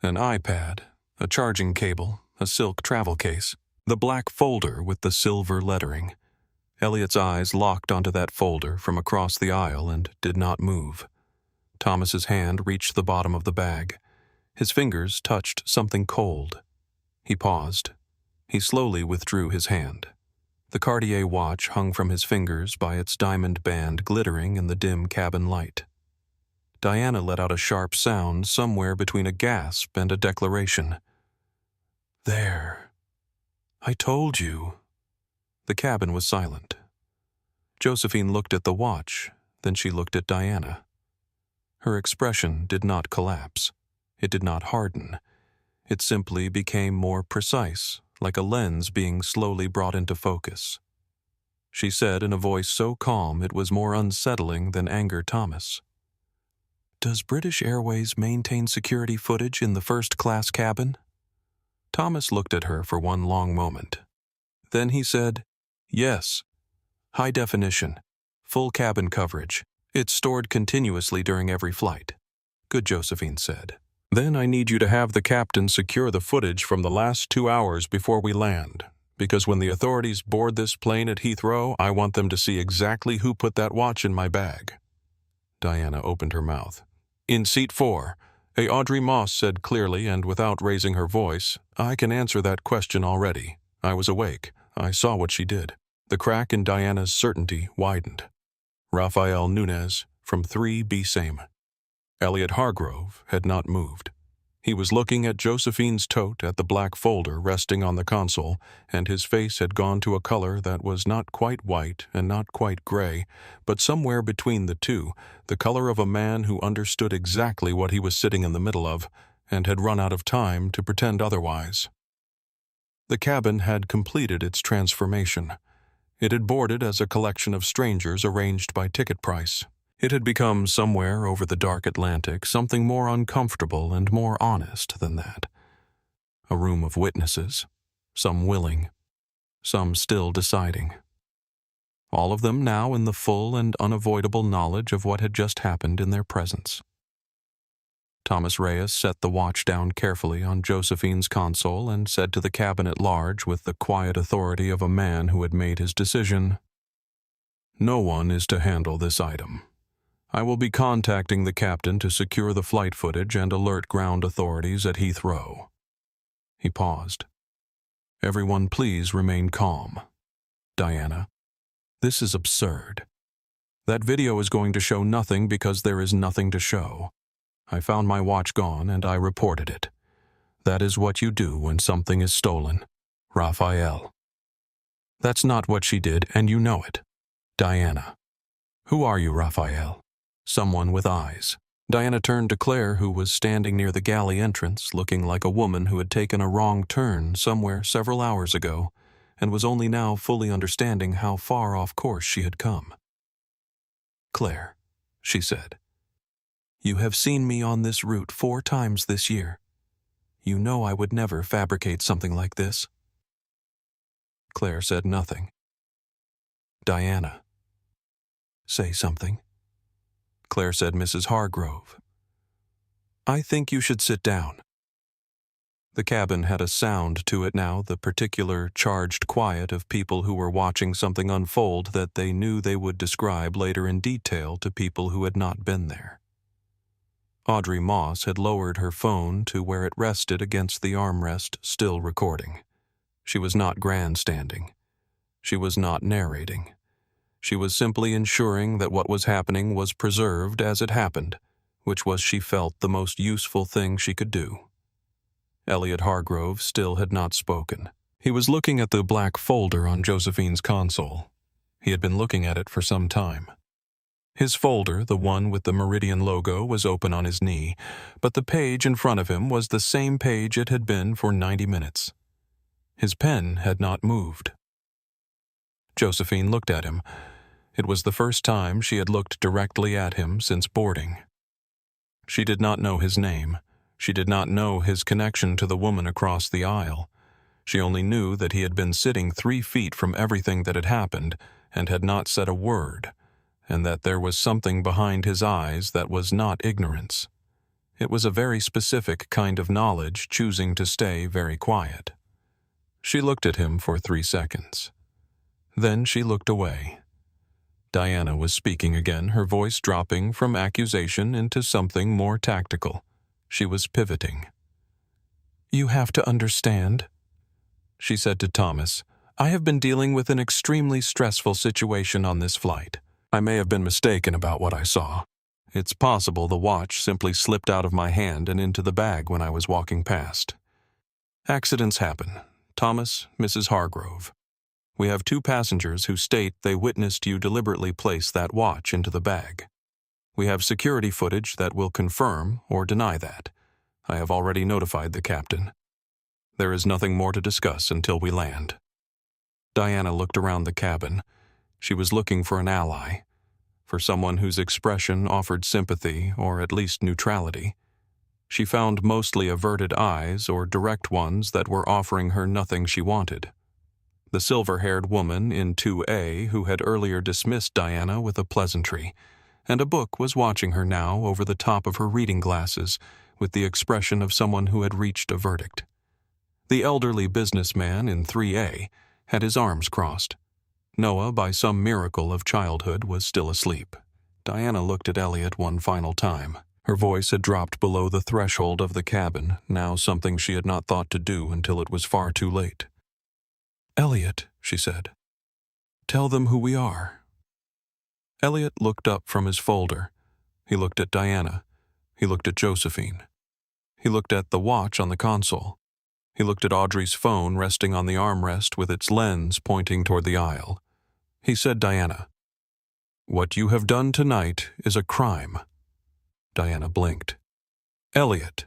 [SPEAKER 1] An iPad, a charging cable, a silk travel case, the black folder with the silver lettering. Elliot's eyes locked onto that folder from across the aisle and did not move. Thomas's hand reached the bottom of the bag. His fingers touched something cold. He paused. He slowly withdrew his hand. The Cartier watch hung from his fingers by its diamond band glittering in the dim cabin light. Diana let out a sharp sound somewhere between a gasp and a declaration. "There. I told you." The cabin was silent. Josephine looked at the watch, then she looked at Diana. Her expression did not collapse. It did not harden. It simply became more precise, like a lens being slowly brought into focus. She said in a voice so calm it was more unsettling than anger Thomas. "Does British Airways maintain security footage in the first-class cabin?" Thomas looked at her for one long moment. Then he said, "Yes. High definition. Full cabin coverage. It's stored continuously during every flight." "Good," Josephine said. "Then I need you to have the captain secure the footage from the last 2 hours before we land, because when the authorities board this plane at Heathrow, I want them to see exactly who put that watch in my bag." Diana opened her mouth. "In seat 4, Audrey Moss said clearly and without raising her voice, 'I can answer that question already. I was awake. I saw what she did.'" The crack in Diana's certainty widened. Rafael Nunez, from 3B Same. Elliot Hargrove had not moved. He was looking at Josephine's tote at the black folder resting on the console, and his face had gone to a color that was not quite white and not quite gray, but somewhere between the two, the color of a man who understood exactly what he was sitting in the middle of, and had run out of time to pretend otherwise. The cabin had completed its transformation. It had boarded as a collection of strangers arranged by ticket price. It had become somewhere over the dark Atlantic something more uncomfortable and more honest than that. A room of witnesses, some willing, some still deciding. All of them now in the full and unavoidable knowledge of what had just happened in their presence. Thomas Reyes set the watch down carefully on Josephine's console and said to the cabin at large with the quiet authority of a man who had made his decision, "No one is to handle this item. I will be contacting the captain to secure the flight footage and alert ground authorities at Heathrow." He paused. "Everyone please remain calm. Diana, this is absurd. That video is going to show nothing because there is nothing to show. I found my watch gone and I reported it. That is what you do when something is stolen. Raphael. That's not what she did, and you know it. Diana. Who are you, Raphael? Someone with eyes." Diana turned to Claire, who was standing near the galley entrance, looking like a woman who had taken a wrong turn somewhere several hours ago, and was only now fully understanding how far off course she had come. "Claire," she said, "you have seen me on this route 4 times this year. You know I would never fabricate something like this." Claire said nothing. "Diana, say something." Claire said, "Mrs. Hargrove, I think you should sit down." The cabin had a sound to it now, the particular charged quiet of people who were watching something unfold that they knew they would describe later in detail to people who had not been there. Audrey Moss had lowered her phone to where it rested against the armrest, still recording. She was not grandstanding. She was not narrating. She was simply ensuring that what was happening was preserved as it happened, which was, she felt, the most useful thing she could do. Elliot Hargrove still had not spoken. He was looking at the black folder on Josephine's console. He had been looking at it for some time. His folder, the one with the Meridian logo, was open on his knee, but the page in front of him was the same page it had been for 90 minutes. His pen had not moved. Josephine looked at him. It was the first time she had looked directly at him since boarding. She did not know his name. She did not know his connection to the woman across the aisle. She only knew that he had been sitting 3 feet from everything that had happened and had not said a word, and that there was something behind his eyes that was not ignorance. It was a very specific kind of knowledge choosing to stay very quiet. She looked at him for 3 seconds. Then she looked away. Diana was speaking again, her voice dropping from accusation into something more tactical. She was pivoting. "You have to understand," she said to Thomas, "I have been dealing with an extremely stressful situation on this flight. I may have been mistaken about what I saw. It's possible the watch simply slipped out of my hand and into the bag when I was walking past. Accidents happen. Thomas, Mrs. Hargrove. We have 2 passengers who state they witnessed you deliberately place that watch into the bag. We have security footage that will confirm or deny that. I have already notified the captain. There is nothing more to discuss until we land." Diana looked around the cabin. She was looking for an ally, for someone whose expression offered sympathy or at least neutrality. She found mostly averted eyes or direct ones that were offering her nothing she wanted. The silver-haired woman in 2A who had earlier dismissed Diana with a pleasantry, and a book was watching her now over the top of her reading glasses with the expression of someone who had reached a verdict. The elderly businessman in 3A had his arms crossed. Noah, by some miracle of childhood, was still asleep. Diana looked at Elliot one final time. Her voice had dropped below the threshold of the cabin, now something she had not thought to do until it was far too late. "Elliot," she said, "tell them who we are." Elliot looked up from his folder. He looked at Diana. He looked at Josephine. He looked at the watch on the console. He looked at Audrey's phone resting on the armrest with its lens pointing toward the aisle. He said, "Diana, what you have done tonight is a crime." Diana blinked. "Elliot,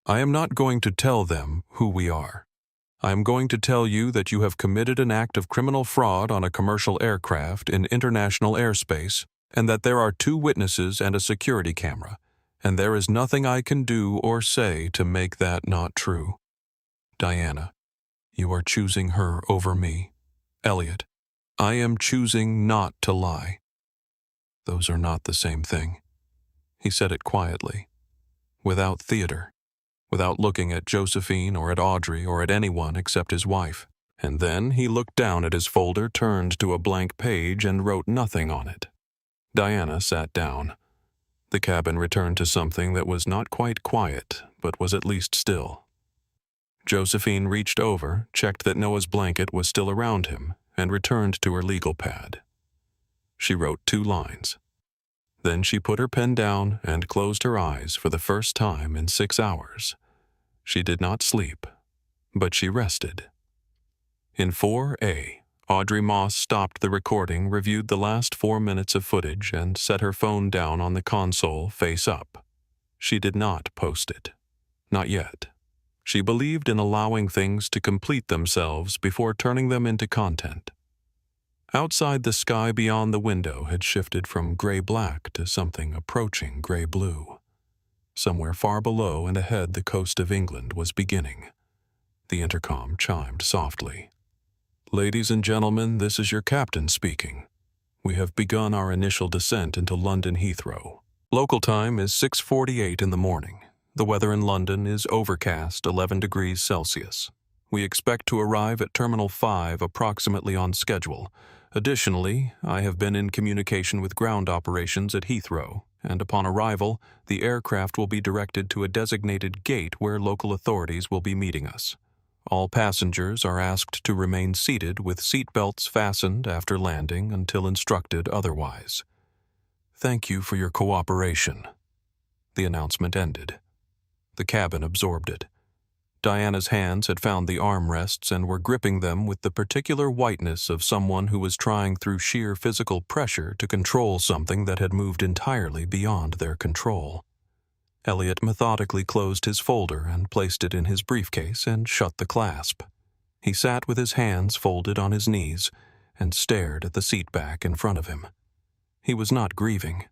[SPEAKER 1] I am not going to tell them who we are. I am going to tell you that you have committed an act of criminal fraud on a commercial aircraft in international airspace, and that there are 2 witnesses and a security camera, and there is nothing I can do or say to make that not true. Diana, you are choosing her over me. Elliot, I am choosing not to lie. Those are not the same thing." He said it quietly, without theater, without looking at Josephine or at Audrey or at anyone except his wife. And then he looked down at his folder, turned to a blank page, and wrote nothing on it. Diana sat down. The cabin returned to something that was not quite quiet, but was at least still. Josephine reached over, checked that Noah's blanket was still around him, and returned to her legal pad. She wrote 2 lines. Then she put her pen down and closed her eyes for the first time in 6 hours. She did not sleep, but she rested. In 4A, Audrey Moss stopped the recording, reviewed the last 4 minutes of footage, and set her phone down on the console face up. She did not post it. Not yet. She believed in allowing things to complete themselves before turning them into content. Outside, the sky beyond the window had shifted from gray-black to something approaching gray-blue. Somewhere far below and ahead, the coast of England was beginning. The intercom chimed softly. "Ladies and gentlemen, this is your captain speaking. We have begun our initial descent into London Heathrow. Local time is 6:48 in the morning. The weather in London is overcast, 11 degrees Celsius. We expect to arrive at Terminal 5 approximately on schedule. Additionally, I have been in communication with ground operations at Heathrow, and upon arrival, the aircraft will be directed to a designated gate where local authorities will be meeting us. All passengers are asked to remain seated with seat belts fastened after landing until instructed otherwise. Thank you for your cooperation." The announcement ended. The cabin absorbed it. Diana's hands had found the armrests and were gripping them with the particular whiteness of someone who was trying through sheer physical pressure to control something that had moved entirely beyond their control. Elliot methodically closed his folder and placed it in his briefcase and shut the clasp. He sat with his hands folded on his knees and stared at the seat back in front of him. He was not grieving.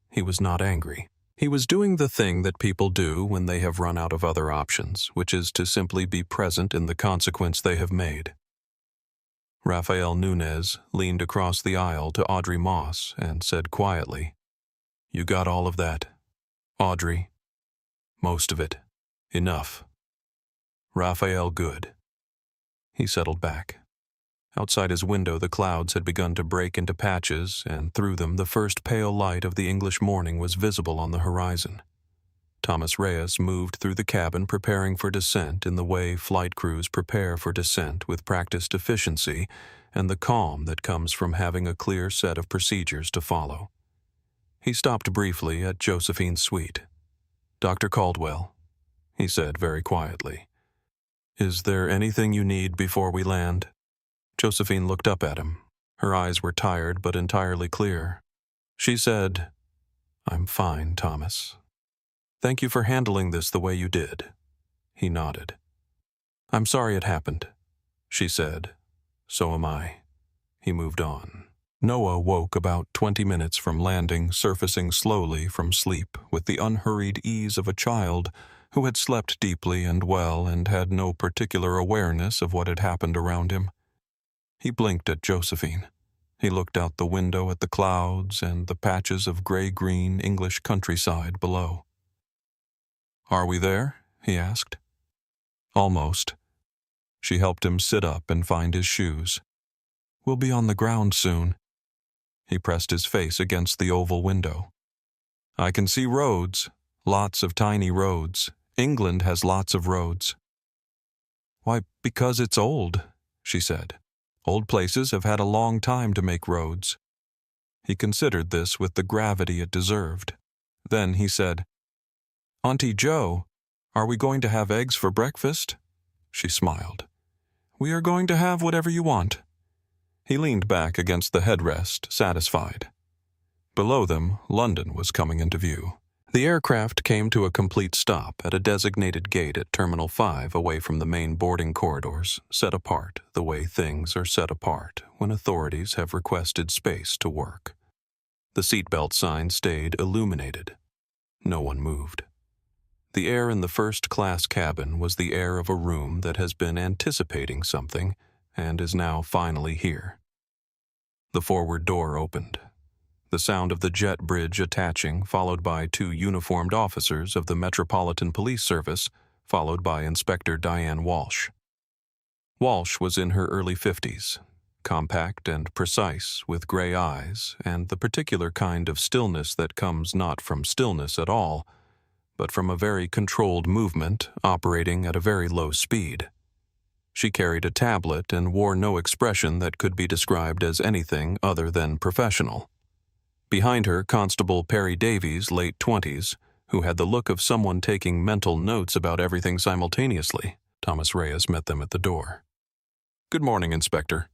[SPEAKER 1] He was not angry. He was doing the thing that people do when they have run out of other options, which is to simply be present in the consequence they have made. Rafael Nunez leaned across the aisle to Audrey Moss and said quietly, "You got all of that, Audrey? Most of it. Enough. Rafael, good." He settled back. Outside his window, the clouds had begun to break into patches, and through them the first pale light of the English morning was visible on the horizon. Thomas Reyes moved through the cabin preparing for descent in the way flight crews prepare for descent with practiced efficiency and the calm that comes from having a clear set of procedures to follow. He stopped briefly at Josephine's suite. "Dr. Caldwell," he said very quietly, "is there anything you need before we land?" Josephine looked up at him. Her eyes were tired but entirely clear. She said, "I'm fine, Thomas. Thank you for handling this the way you did." He nodded. "I'm sorry it happened," she said. "So am I." He moved on. Noah woke about 20 minutes from landing, surfacing slowly from sleep with the unhurried ease of a child who had slept deeply and well and had no particular awareness of what had happened around him. He blinked at Josephine. He looked out the window at the clouds and the patches of gray-green English countryside below. "Are we there?" he asked. "Almost." She helped him sit up and find his shoes. "We'll be on the ground soon." He pressed his face against the oval window. "I can see roads, lots of tiny roads. England has lots of roads." "Why, because it's old," she said. "Old places have had a long time to make roads." He considered this with the gravity it deserved. Then he said, "Auntie Jo, are we going to have eggs for breakfast?" She smiled. "We are going to have whatever you want." He leaned back against the headrest, satisfied. Below them, London was coming into view. The aircraft came to a complete stop at a designated gate at Terminal 5 away from the main boarding corridors, set apart the way things are set apart when authorities have requested space to work. The seatbelt sign stayed illuminated. No one moved. The air in the first-class cabin was the air of a room that has been anticipating something and is now finally here. The forward door opened. The sound of the jet bridge attaching, followed by two uniformed officers of the Metropolitan Police Service, followed by Inspector Diane Walsh. Walsh was in her early 50s, compact and precise, with gray eyes, and the particular kind of stillness that comes not from stillness at all, but from a very controlled movement operating at a very low speed. She carried a tablet and wore no expression that could be described as anything other than professional. Behind her, Constable Perry Davies, late 20s, who had the look of someone taking mental notes about everything simultaneously. Thomas Reyes met them at the door. "Good morning, Inspector.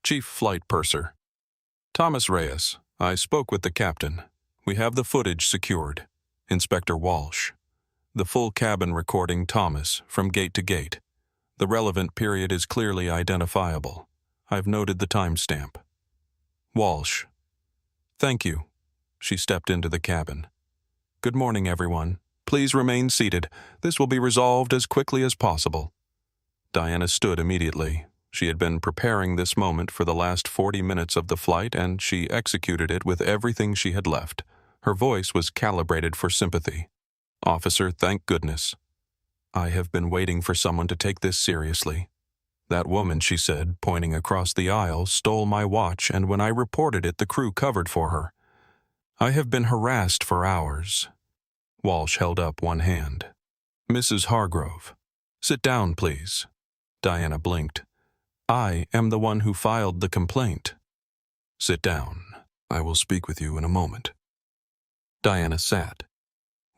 [SPEAKER 1] Chief Flight Purser. Thomas Reyes. I spoke with the captain. We have the footage secured. Inspector Walsh. The full cabin recording Thomas, from gate to gate. The relevant period is clearly identifiable. I've noted the timestamp." Walsh. "Thank you." She stepped into the cabin. "Good morning, everyone. Please remain seated. This will be resolved as quickly as possible." Diana stood immediately. She had been preparing this moment for the last 40 minutes of the flight, and she executed it with everything she had left. Her voice was calibrated for sympathy. "Officer, thank goodness. I have been waiting for someone to take this seriously. That woman," she said, pointing across the aisle, "stole my watch, and when I reported it, the crew covered for her. I have been harassed for hours." Walsh held up one hand. "Mrs. Hargrove, sit down, please." Diana blinked. "I am the one who filed the complaint." "Sit down. I will speak with you in a moment." Diana sat.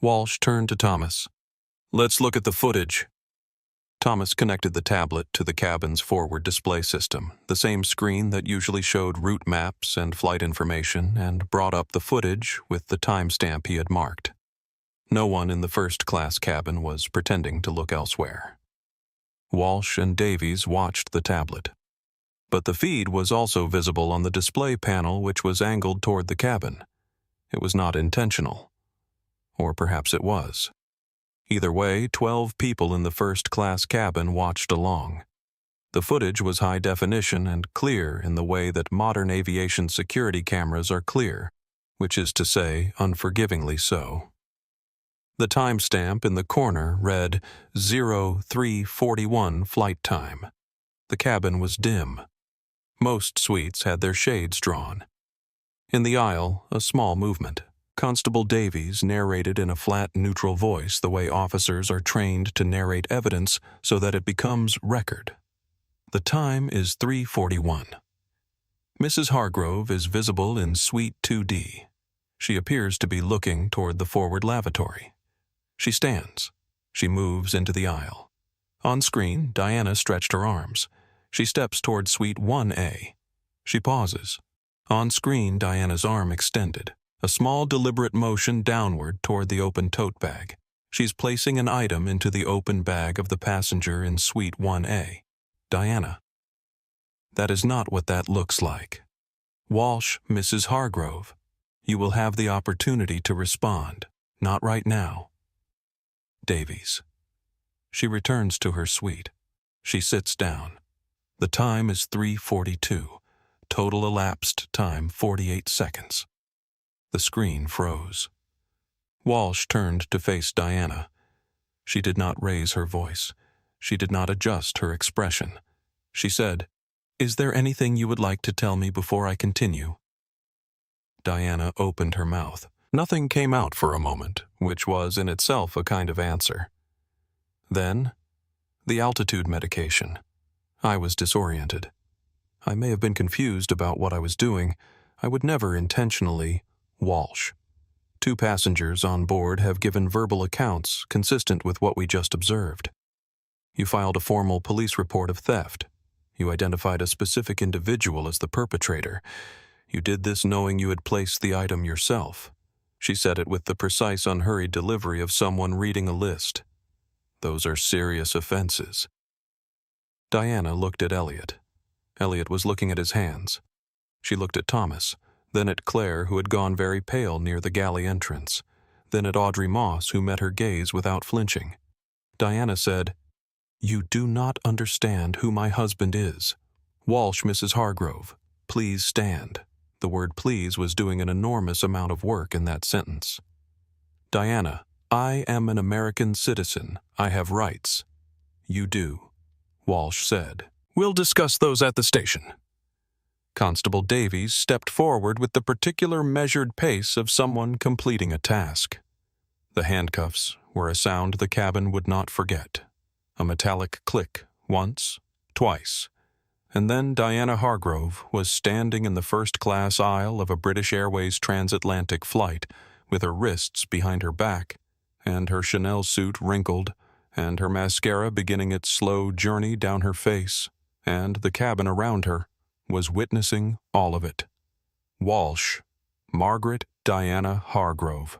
[SPEAKER 1] Walsh turned to Thomas. "Let's look at the footage." Thomas connected the tablet to the cabin's forward display system, the same screen that usually showed route maps and flight information, and brought up the footage with the timestamp he had marked. No one in the first-class cabin was pretending to look elsewhere. Walsh and Davies watched the tablet. But the feed was also visible on the display panel, which was angled toward the cabin. It was not intentional. Or perhaps it was. Either way, 12 people in the first-class cabin watched along. The footage was high definition and clear in the way that modern aviation security cameras are clear, which is to say, unforgivingly so. The timestamp in the corner read 0341 flight time. The cabin was dim. Most suites had their shades drawn. In the aisle, a small movement. Constable Davies narrated in a flat, neutral voice the way officers are trained to narrate evidence so that it becomes record. The time is 3:41. Mrs. Hargrove is visible in Suite 2D. She appears to be looking toward the forward lavatory. She stands. She moves into the aisle. On screen, Diana stretched her arms. She steps toward Suite 1A. She pauses. On screen, Diana's arm extended. A small deliberate motion downward toward the open tote bag. She's placing an item into the open bag of the passenger in Suite 1A. Diana. That is not what that looks like. Walsh, Mrs. Hargrove. You will have the opportunity to respond. Not right now. Davies. She returns to her suite. She sits down. The time is 3:42. Total elapsed time 48 seconds. The screen froze. Walsh turned to face Diana. She did not raise her voice. She did not adjust her expression. She said, "Is there anything you would like to tell me before I continue?" Diana opened her mouth. Nothing came out for a moment, which was in itself a kind of answer. Then, the altitude medication. I was disoriented. I may have been confused about what I was doing. I would never intentionally... Walsh. 2 passengers on board have given verbal accounts consistent with what we just observed. You filed a formal police report of theft. You identified a specific individual as the perpetrator. You did this knowing you had placed the item yourself. She said it with the precise, unhurried delivery of someone reading a list. Those are serious offenses. Diana looked at Elliot. Elliot was looking at his hands. She looked at Thomas, then at Claire, who had gone very pale near the galley entrance, then at Audrey Moss, who met her gaze without flinching. Diana said, "You do not understand who my husband is. Walsh, Mrs. Hargrove, please stand." The word please was doing an enormous amount of work in that sentence. Diana, I am an American citizen. I have rights. You do, Walsh said. We'll discuss those at the station. Constable Davies stepped forward with the particular measured pace of someone completing a task. The handcuffs were a sound the cabin would not forget. A metallic click, once, twice, and then Diana Hargrove was standing in the first-class aisle of a British Airways transatlantic flight with her wrists behind her back and her Chanel suit wrinkled and her mascara beginning its slow journey down her face, and the cabin around her was witnessing all of it. Walsh, Margaret Diana Hargrove.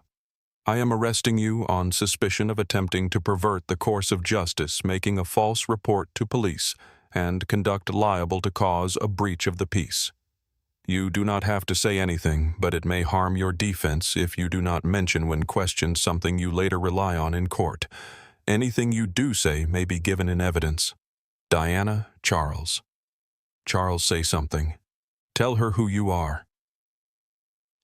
[SPEAKER 1] I am arresting you on suspicion of attempting to pervert the course of justice, making a false report to police, and conduct liable to cause a breach of the peace. You do not have to say anything, but it may harm your defense if you do not mention when questioned something you later rely on in court. Anything you do say may be given in evidence. Diana Charles. Charles, say something. Tell her who you are.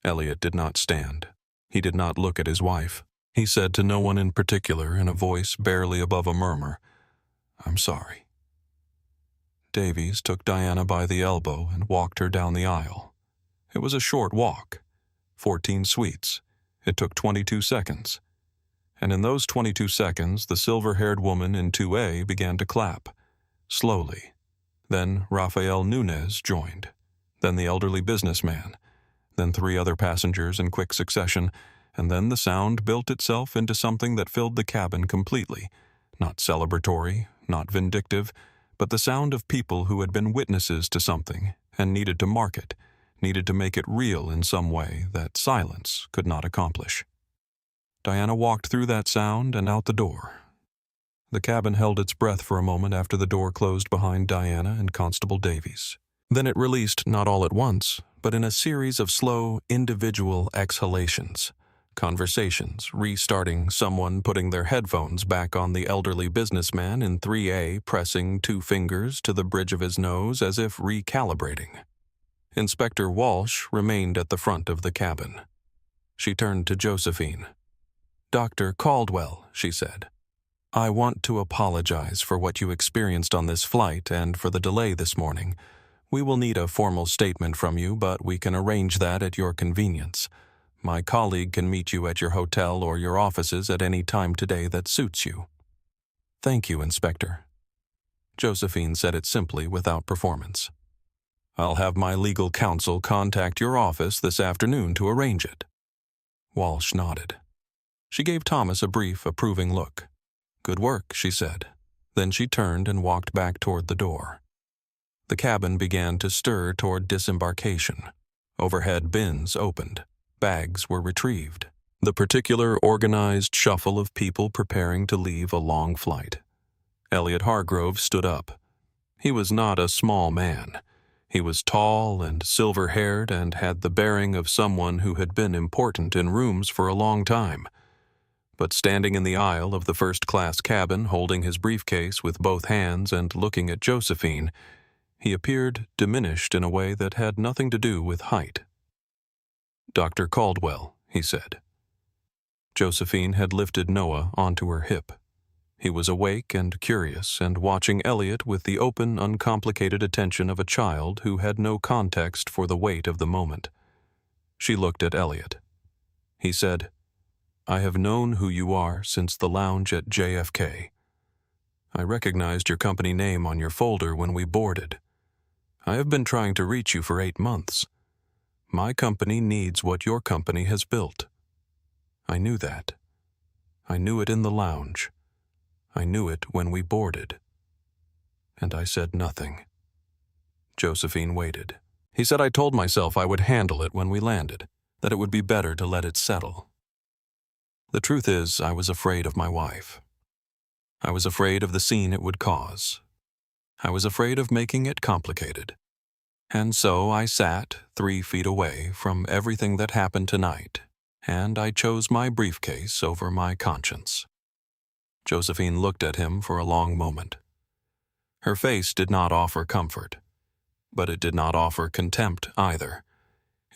[SPEAKER 1] Elliot did not stand. He did not look at his wife. He said to no one in particular in a voice barely above a murmur, I'm sorry. Davies took Diana by the elbow and walked her down the aisle. It was a short walk, 14 suites. It took 22 seconds. And in those 22 seconds, the silver-haired woman in 2A began to clap, slowly. Then Rafael Nunez joined, then the elderly businessman, then 3 other passengers in quick succession, and then the sound built itself into something that filled the cabin completely, not celebratory, not vindictive, but the sound of people who had been witnesses to something and needed to mark it, needed to make it real in some way that silence could not accomplish. Diana walked through that sound and out the door. The cabin held its breath for a moment after the door closed behind Diana and Constable Davies. Then it released not all at once, but in a series of slow, individual exhalations. Conversations, restarting, someone putting their headphones back on the elderly businessman in 3A, pressing 2 fingers to the bridge of his nose as if recalibrating. Inspector Walsh remained at the front of the cabin. She turned to Josephine. "Dr. Caldwell," she said, "I want to apologize for what you experienced on this flight and for the delay this morning. We will need a formal statement from you, but we can arrange that at your convenience. My colleague can meet you at your hotel or your offices at any time today that suits you." "Thank you, Inspector." Josephine said it simply without performance. "I'll have my legal counsel contact your office this afternoon to arrange it." Walsh nodded. She gave Thomas a brief, approving look. "Good work," she said. Then she turned and walked back toward the door. The cabin began to stir toward disembarkation. Overhead bins opened. Bags were retrieved. The particular organized shuffle of people preparing to leave a long flight. Elliot Hargrove stood up. He was not a small man. He was tall and silver-haired and had the bearing of someone who had been important in rooms for a long time. But standing in the aisle of the first-class cabin, holding his briefcase with both hands and looking at Josephine, he appeared diminished in a way that had nothing to do with height. "Dr. Caldwell," he said. Josephine had lifted Noah onto her hip. He was awake and curious and watching Elliot with the open, uncomplicated attention of a child who had no context for the weight of the moment. She looked at Elliot. He said, "I have known who you are since the lounge at JFK. I recognized your company name on your folder when we boarded. I have been trying to reach you for 8 months. My company needs what your company has built. I knew that. I knew it in the lounge. I knew it when we boarded." And I said nothing. Josephine waited. He said, "I told myself I would handle it when we landed, that it would be better to let it settle. The truth is, I was afraid of my wife. I was afraid of the scene it would cause. I was afraid of making it complicated. And so I sat 3 feet away from everything that happened tonight, and I chose my briefcase over my conscience." Josephine looked at him for a long moment. Her face did not offer comfort, but it did not offer contempt either.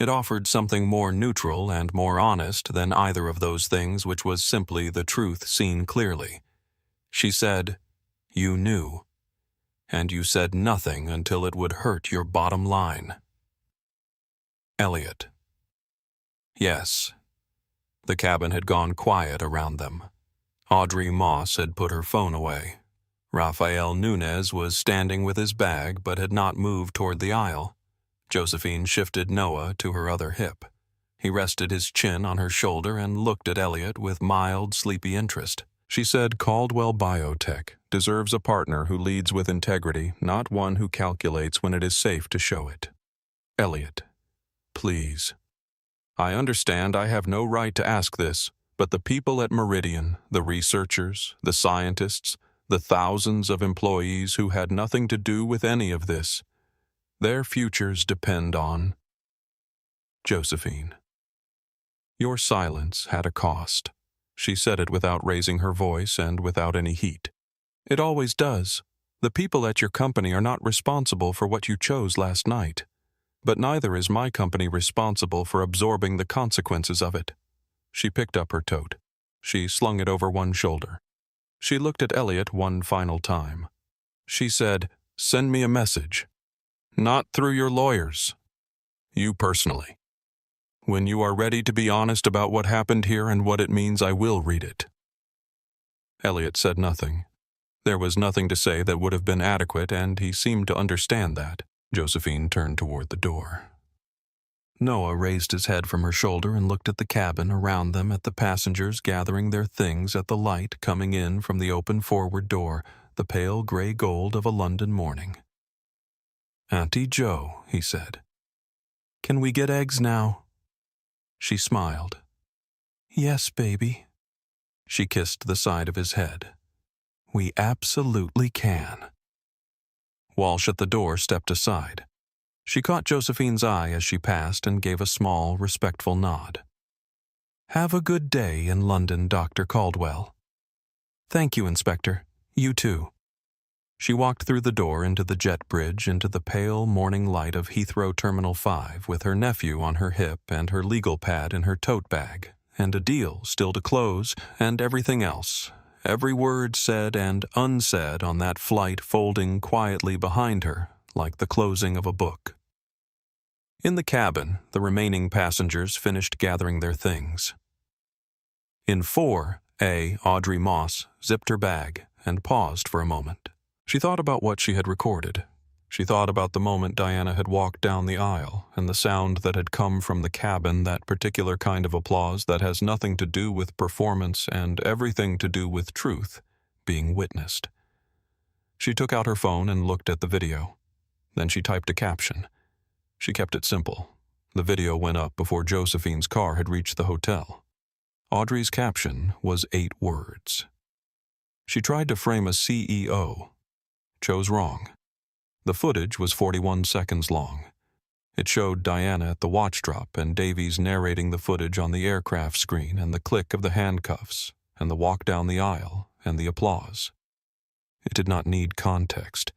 [SPEAKER 1] It offered something more neutral and more honest than either of those things, which was simply the truth seen clearly. She said, "You knew. And you said nothing until it would hurt your bottom line." Elliot. Yes. The cabin had gone quiet around them. Audrey Moss had put her phone away. Rafael Nunez was standing with his bag but had not moved toward the aisle. Josephine shifted Noah to her other hip. He rested his chin on her shoulder and looked at Elliot with mild, sleepy interest. She said, "Caldwell Biotech deserves a partner who leads with integrity, not one who calculates when it is safe to show it. Elliot, please. I understand I have no right to ask this, but the people at Meridian, the researchers, the scientists, the thousands of employees who had nothing to do with any of this, their futures depend on—" Josephine. Your silence had a cost. She said it without raising her voice and without any heat. It always does. The people at your company are not responsible for what you chose last night. But neither is my company responsible for absorbing the consequences of it. She picked up her tote. She slung it over one shoulder. She looked at Elliot one final time. She said, "Send me a message. Not through your lawyers. You personally. When you are ready to be honest about what happened here and what it means, I will read it." Elliot said nothing. There was nothing to say that would have been adequate, and he seemed to understand that. Josephine turned toward the door. Noah raised his head from her shoulder and looked at the cabin around them, at the passengers gathering their things at the light coming in from the open forward door, the pale gray gold of a London morning. "Auntie Jo," he said, "can we get eggs now?" She smiled. "Yes, baby." She kissed the side of his head. "We absolutely can." Walsh at the door stepped aside. She caught Josephine's eye as she passed and gave a small, respectful nod. "Have a good day in London, Dr. Caldwell." "Thank you, Inspector. You too." She walked through the door into the jet bridge into the pale morning light of Heathrow Terminal 5 with her nephew on her hip and her legal pad in her tote bag, and a deal still to close, and everything else, every word said and unsaid on that flight folding quietly behind her like the closing of a book. In the cabin, the remaining passengers finished gathering their things. In 4A, Audrey Moss zipped her bag and paused for a moment. She thought about what she had recorded. She thought about the moment Diana had walked down the aisle and the sound that had come from the cabin, that particular kind of applause that has nothing to do with performance and everything to do with truth being witnessed. She took out her phone and looked at the video. Then she typed a caption. She kept it simple. The video went up before Josephine's car had reached the hotel. Audrey's caption was 8 words. She tried to frame a CEO. Chose wrong. The footage was 41 seconds long. It showed Diana at the watch drop and Davies narrating the footage on the aircraft screen and the click of the handcuffs and the walk down the aisle and the applause. It did not need context.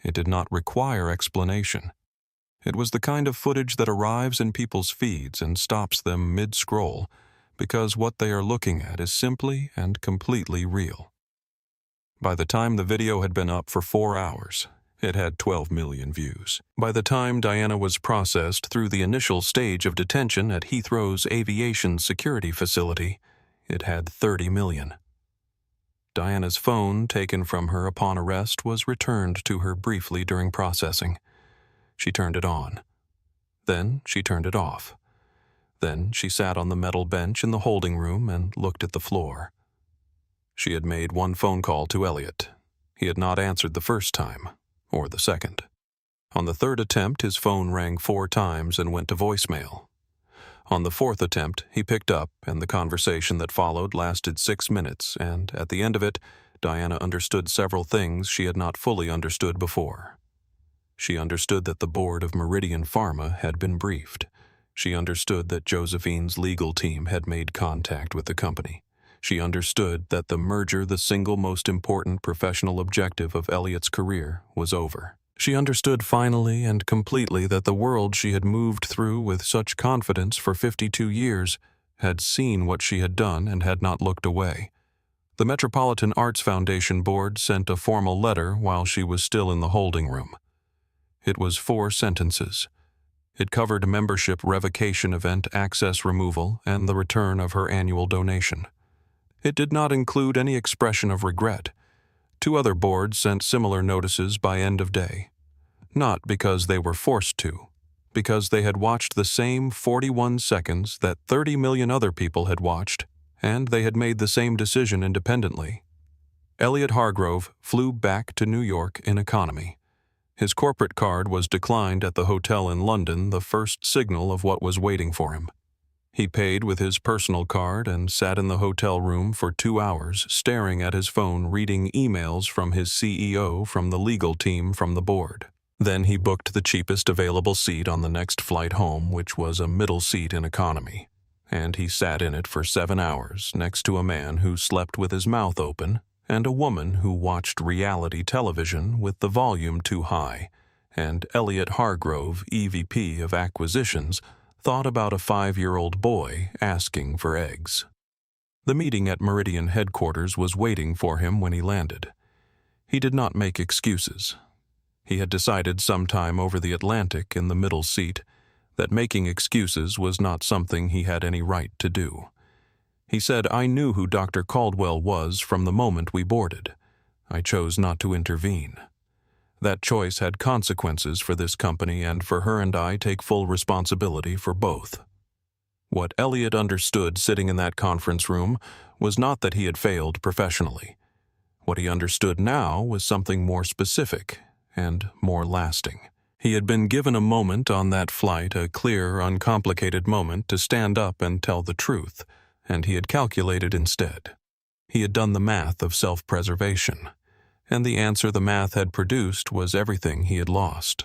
[SPEAKER 1] It did not require explanation. It was the kind of footage that arrives in people's feeds and stops them mid-scroll because what they are looking at is simply and completely real. By the time the video had been up for 4 hours, it had 12 million views. By the time Diana was processed through the initial stage of detention at Heathrow's aviation security facility, it had 30 million. Diana's phone, taken from her upon arrest, was returned to her briefly during processing. She turned it on. Then she turned it off. Then she sat on the metal bench in the holding room and looked at the floor. She had made one phone call to Elliot. He had not answered the first time, or the second. On the third attempt, his phone rang 4 times and went to voicemail. On the fourth attempt, he picked up, and the conversation that followed lasted 6 minutes, and at the end of it, Diana understood several things she had not fully understood before. She understood that the board of Meridian Pharma had been briefed. She understood that Josephine's legal team had made contact with the company. She understood that the merger, the single most important professional objective of Elliot's career, was over. She understood finally and completely that the world she had moved through with such confidence for 52 years had seen what she had done and had not looked away. The Metropolitan Arts Foundation board sent a formal letter while she was still in the holding room. It was 4 sentences. It covered membership revocation event access removal and the return of her annual donation. It did not include any expression of regret. 2 other boards sent similar notices by end of day. Not because they were forced to, because they had watched the same 41 seconds that 30 million other people had watched, and they had made the same decision independently. Elliot Hargrove flew back to New York in economy. His corporate card was declined at the hotel in London, the first signal of what was waiting for him. He paid with his personal card and sat in the hotel room for 2 hours, staring at his phone, reading emails from his CEO, from the legal team, from the board. Then he booked the cheapest available seat on the next flight home, which was a middle seat in economy. And he sat in it for 7 hours, next to a man who slept with his mouth open, and a woman who watched reality television with the volume too high, and Elliot Hargrove, EVP of Acquisitions, thought about a 5-year-old boy asking for eggs. The meeting at Meridian headquarters was waiting for him when he landed. He did not make excuses. He had decided sometime over the Atlantic in the middle seat that making excuses was not something he had any right to do. He said, "I knew who Dr. Caldwell was from the moment we boarded. I chose not to intervene. That choice had consequences for this company, and for her and I take full responsibility for both." What Elliot understood sitting in that conference room was not that he had failed professionally. What he understood now was something more specific and more lasting. He had been given a moment on that flight, a clear, uncomplicated moment to stand up and tell the truth, and he had calculated instead. He had done the math of self-preservation, and the answer the math had produced was everything he had lost.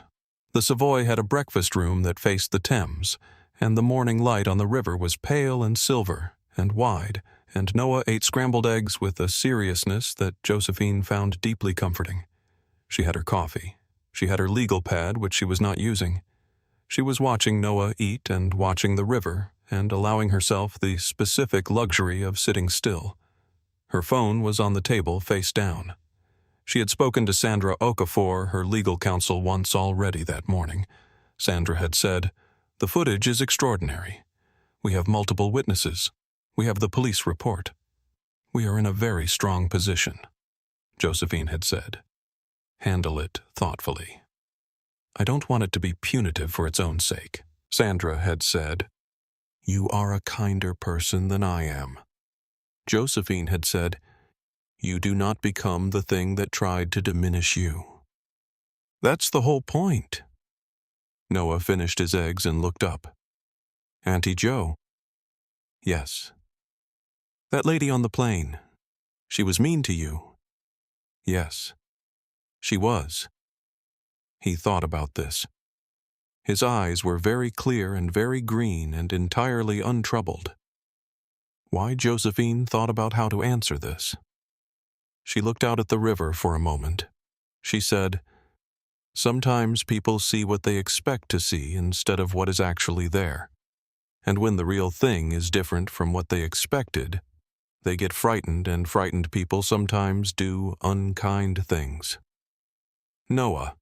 [SPEAKER 1] The Savoy had a breakfast room that faced the Thames, and the morning light on the river was pale and silver and wide, and Noah ate scrambled eggs with a seriousness that Josephine found deeply comforting. She had her coffee. She had her legal pad, which she was not using. She was watching Noah eat and watching the river and allowing herself the specific luxury of sitting still. Her phone was on the table face down. She had spoken to Sandra Okafor, her legal counsel, once already that morning. Sandra had said, "The footage is extraordinary. We have multiple witnesses. We have the police report. We are in a very strong position," Josephine had said. "Handle it thoughtfully. I don't want it to be punitive for its own sake," Sandra had said. "You are a kinder person than I am." Josephine had said, "You do not become the thing that tried to diminish you." "That's the whole point." Noah finished his eggs and looked up. "Auntie Joe." "Yes." "That lady on the plane. She was mean to you." "Yes. She was." He thought about this. His eyes were very clear and very green and entirely untroubled. Why Josephine thought about how to answer this. She looked out at the river for a moment. She said, "Sometimes people see what they expect to see instead of what is actually there. And when the real thing is different from what they expected, they get frightened, and frightened people sometimes do unkind things." "Noah,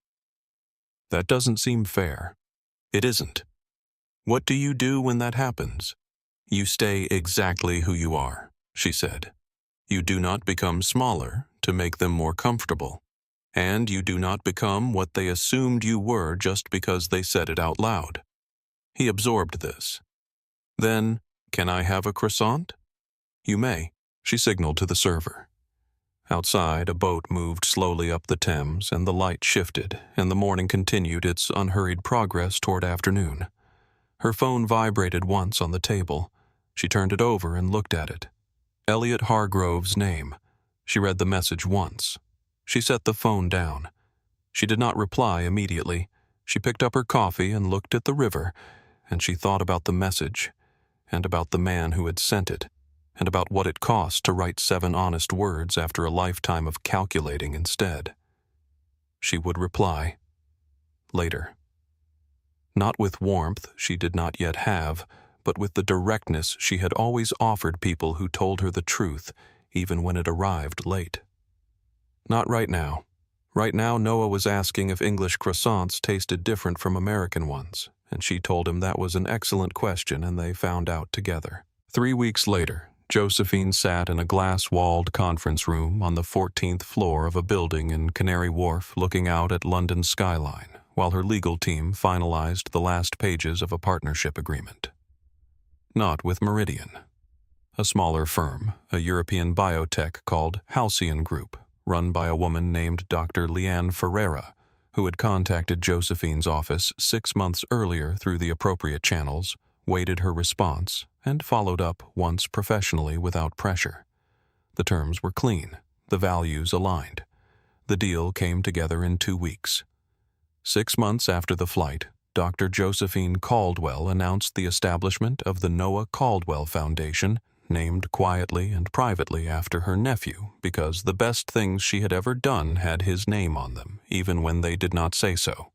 [SPEAKER 1] that doesn't seem fair." "It isn't. What do you do when that happens? You stay exactly who you are," she said. "You do not become smaller to make them more comfortable, and you do not become what they assumed you were just because they said it out loud." He absorbed this. "Then, can I have a croissant?" "You may," she signaled to the server. Outside, a boat moved slowly up the Thames, and the light shifted, and the morning continued its unhurried progress toward afternoon. Her phone vibrated once on the table. She turned it over and looked at it. Elliot Hargrove's name. She read the message once. She set the phone down. She did not reply immediately. She picked up her coffee and looked at the river, and she thought about the message, and about the man who had sent it, and about what it cost to write 7 honest words after a lifetime of calculating instead. She would reply. Later. Not with warmth she did not yet have, but with the directness she had always offered people who told her the truth, even when it arrived late. Not right now. Right now Noah was asking if English croissants tasted different from American ones, and she told him that was an excellent question, and they found out together. 3 weeks later, Josephine sat in a glass-walled conference room on the 14th floor of a building in Canary Wharf looking out at London's skyline, while her legal team finalized the last pages of a partnership agreement. Not with Meridian. A smaller firm, a European biotech called Halcyon Group, run by a woman named Dr. Leanne Ferreira, who had contacted Josephine's office 6 months earlier through the appropriate channels, waited her response, and followed up once professionally without pressure. The terms were clean, the values aligned. The deal came together in 2 weeks. 6 months after the flight, Dr. Josephine Caldwell announced the establishment of the Noah Caldwell Foundation, named quietly and privately after her nephew, because the best things she had ever done had his name on them, even when they did not say so.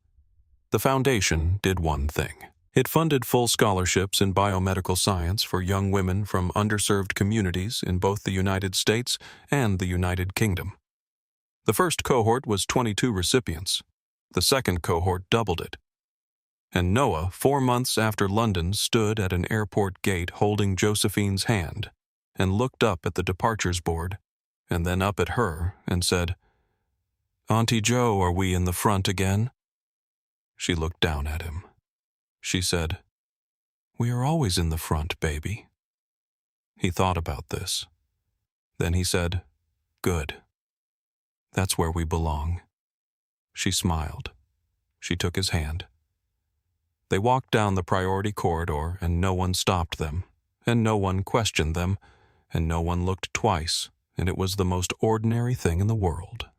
[SPEAKER 1] The foundation did one thing. It funded full scholarships in biomedical science for young women from underserved communities in both the United States and the United Kingdom. The first cohort was 22 recipients. The second cohort doubled it. And Noah, 4 months after London, stood at an airport gate holding Josephine's hand and looked up at the departures board and then up at her and said, "Auntie Joe, are we in the front again?" She looked down at him. She said, "We are always in the front, baby." He thought about this. Then he said, "Good." That's where we belong." She smiled. She took his hand. They walked down the priority corridor, and no one stopped them, and no one questioned them, and no one looked twice, and it was the most ordinary thing in the world,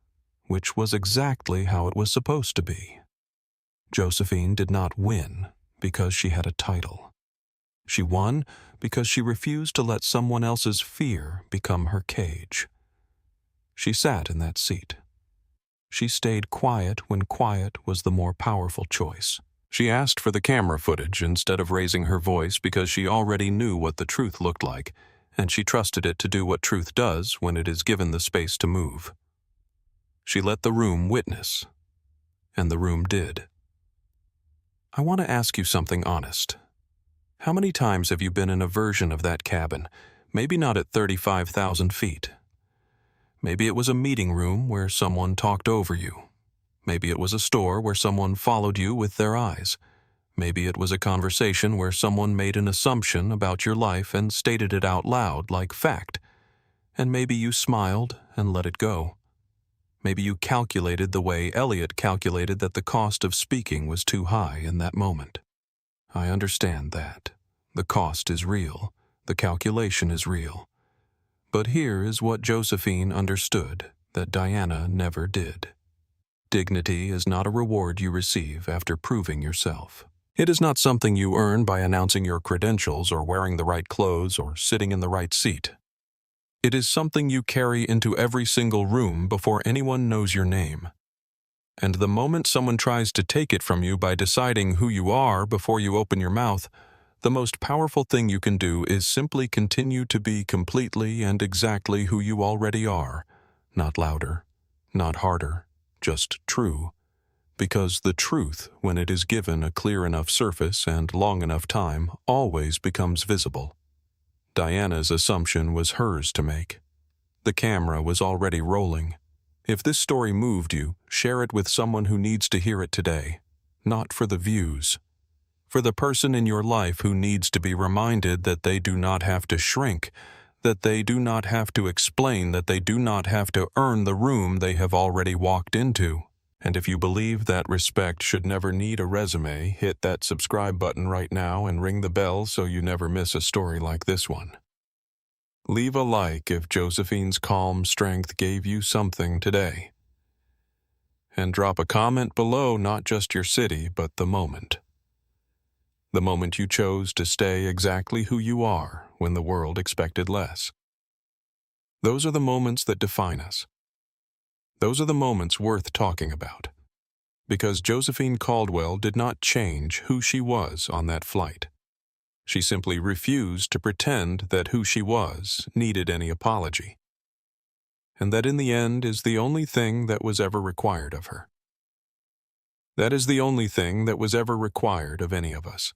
[SPEAKER 1] which was exactly how it was supposed to be. Josephine did not win because she had a title. She won because she refused to let someone else's fear become her cage. She sat in that seat. She stayed quiet when quiet was the more powerful choice. She asked for the camera footage instead of raising her voice because she already knew what the truth looked like, and she trusted it to do what truth does when it is given the space to move. She let the room witness, and the room did. "I want to ask you something honest. How many times have you been in a version of that cabin? Maybe not at 35,000 feet. Maybe it was a meeting room where someone talked over you. Maybe it was a store where someone followed you with their eyes. Maybe it was a conversation where someone made an assumption about your life and stated it out loud like fact. And maybe you smiled and let it go. Maybe you calculated the way Elliot calculated that the cost of speaking was too high in that moment. I understand that. The cost is real. The calculation is real. But here is what Josephine understood that Diana never did. Dignity is not a reward you receive after proving yourself. It is not something you earn by announcing your credentials or wearing the right clothes or sitting in the right seat. It is something you carry into every single room before anyone knows your name. And the moment someone tries to take it from you by deciding who you are before you open your mouth, the most powerful thing you can do is simply continue to be completely and exactly who you already are, not louder, not harder, just true. Because the truth, when it is given a clear enough surface and long enough time, always becomes visible. Diana's assumption was hers to make. The camera was already rolling. If this story moved you, share it with someone who needs to hear it today. Not for the views. For the person in your life who needs to be reminded that they do not have to shrink, that they do not have to explain, that they do not have to earn the room they have already walked into. And if you believe that respect should never need a resume, hit that subscribe button right now and ring the bell so you never miss a story like this one. Leave a like if Josephine's calm strength gave you something today. And drop a comment below not just your city, but the moment. The moment you chose to stay exactly who you are when the world expected less. Those are the moments that define us. Those are the moments worth talking about. Because Josephine Caldwell did not change who she was on that flight. She simply refused to pretend that who she was needed any apology. And that in the end is the only thing that was ever required of her. That is the only thing that was ever required of any of us.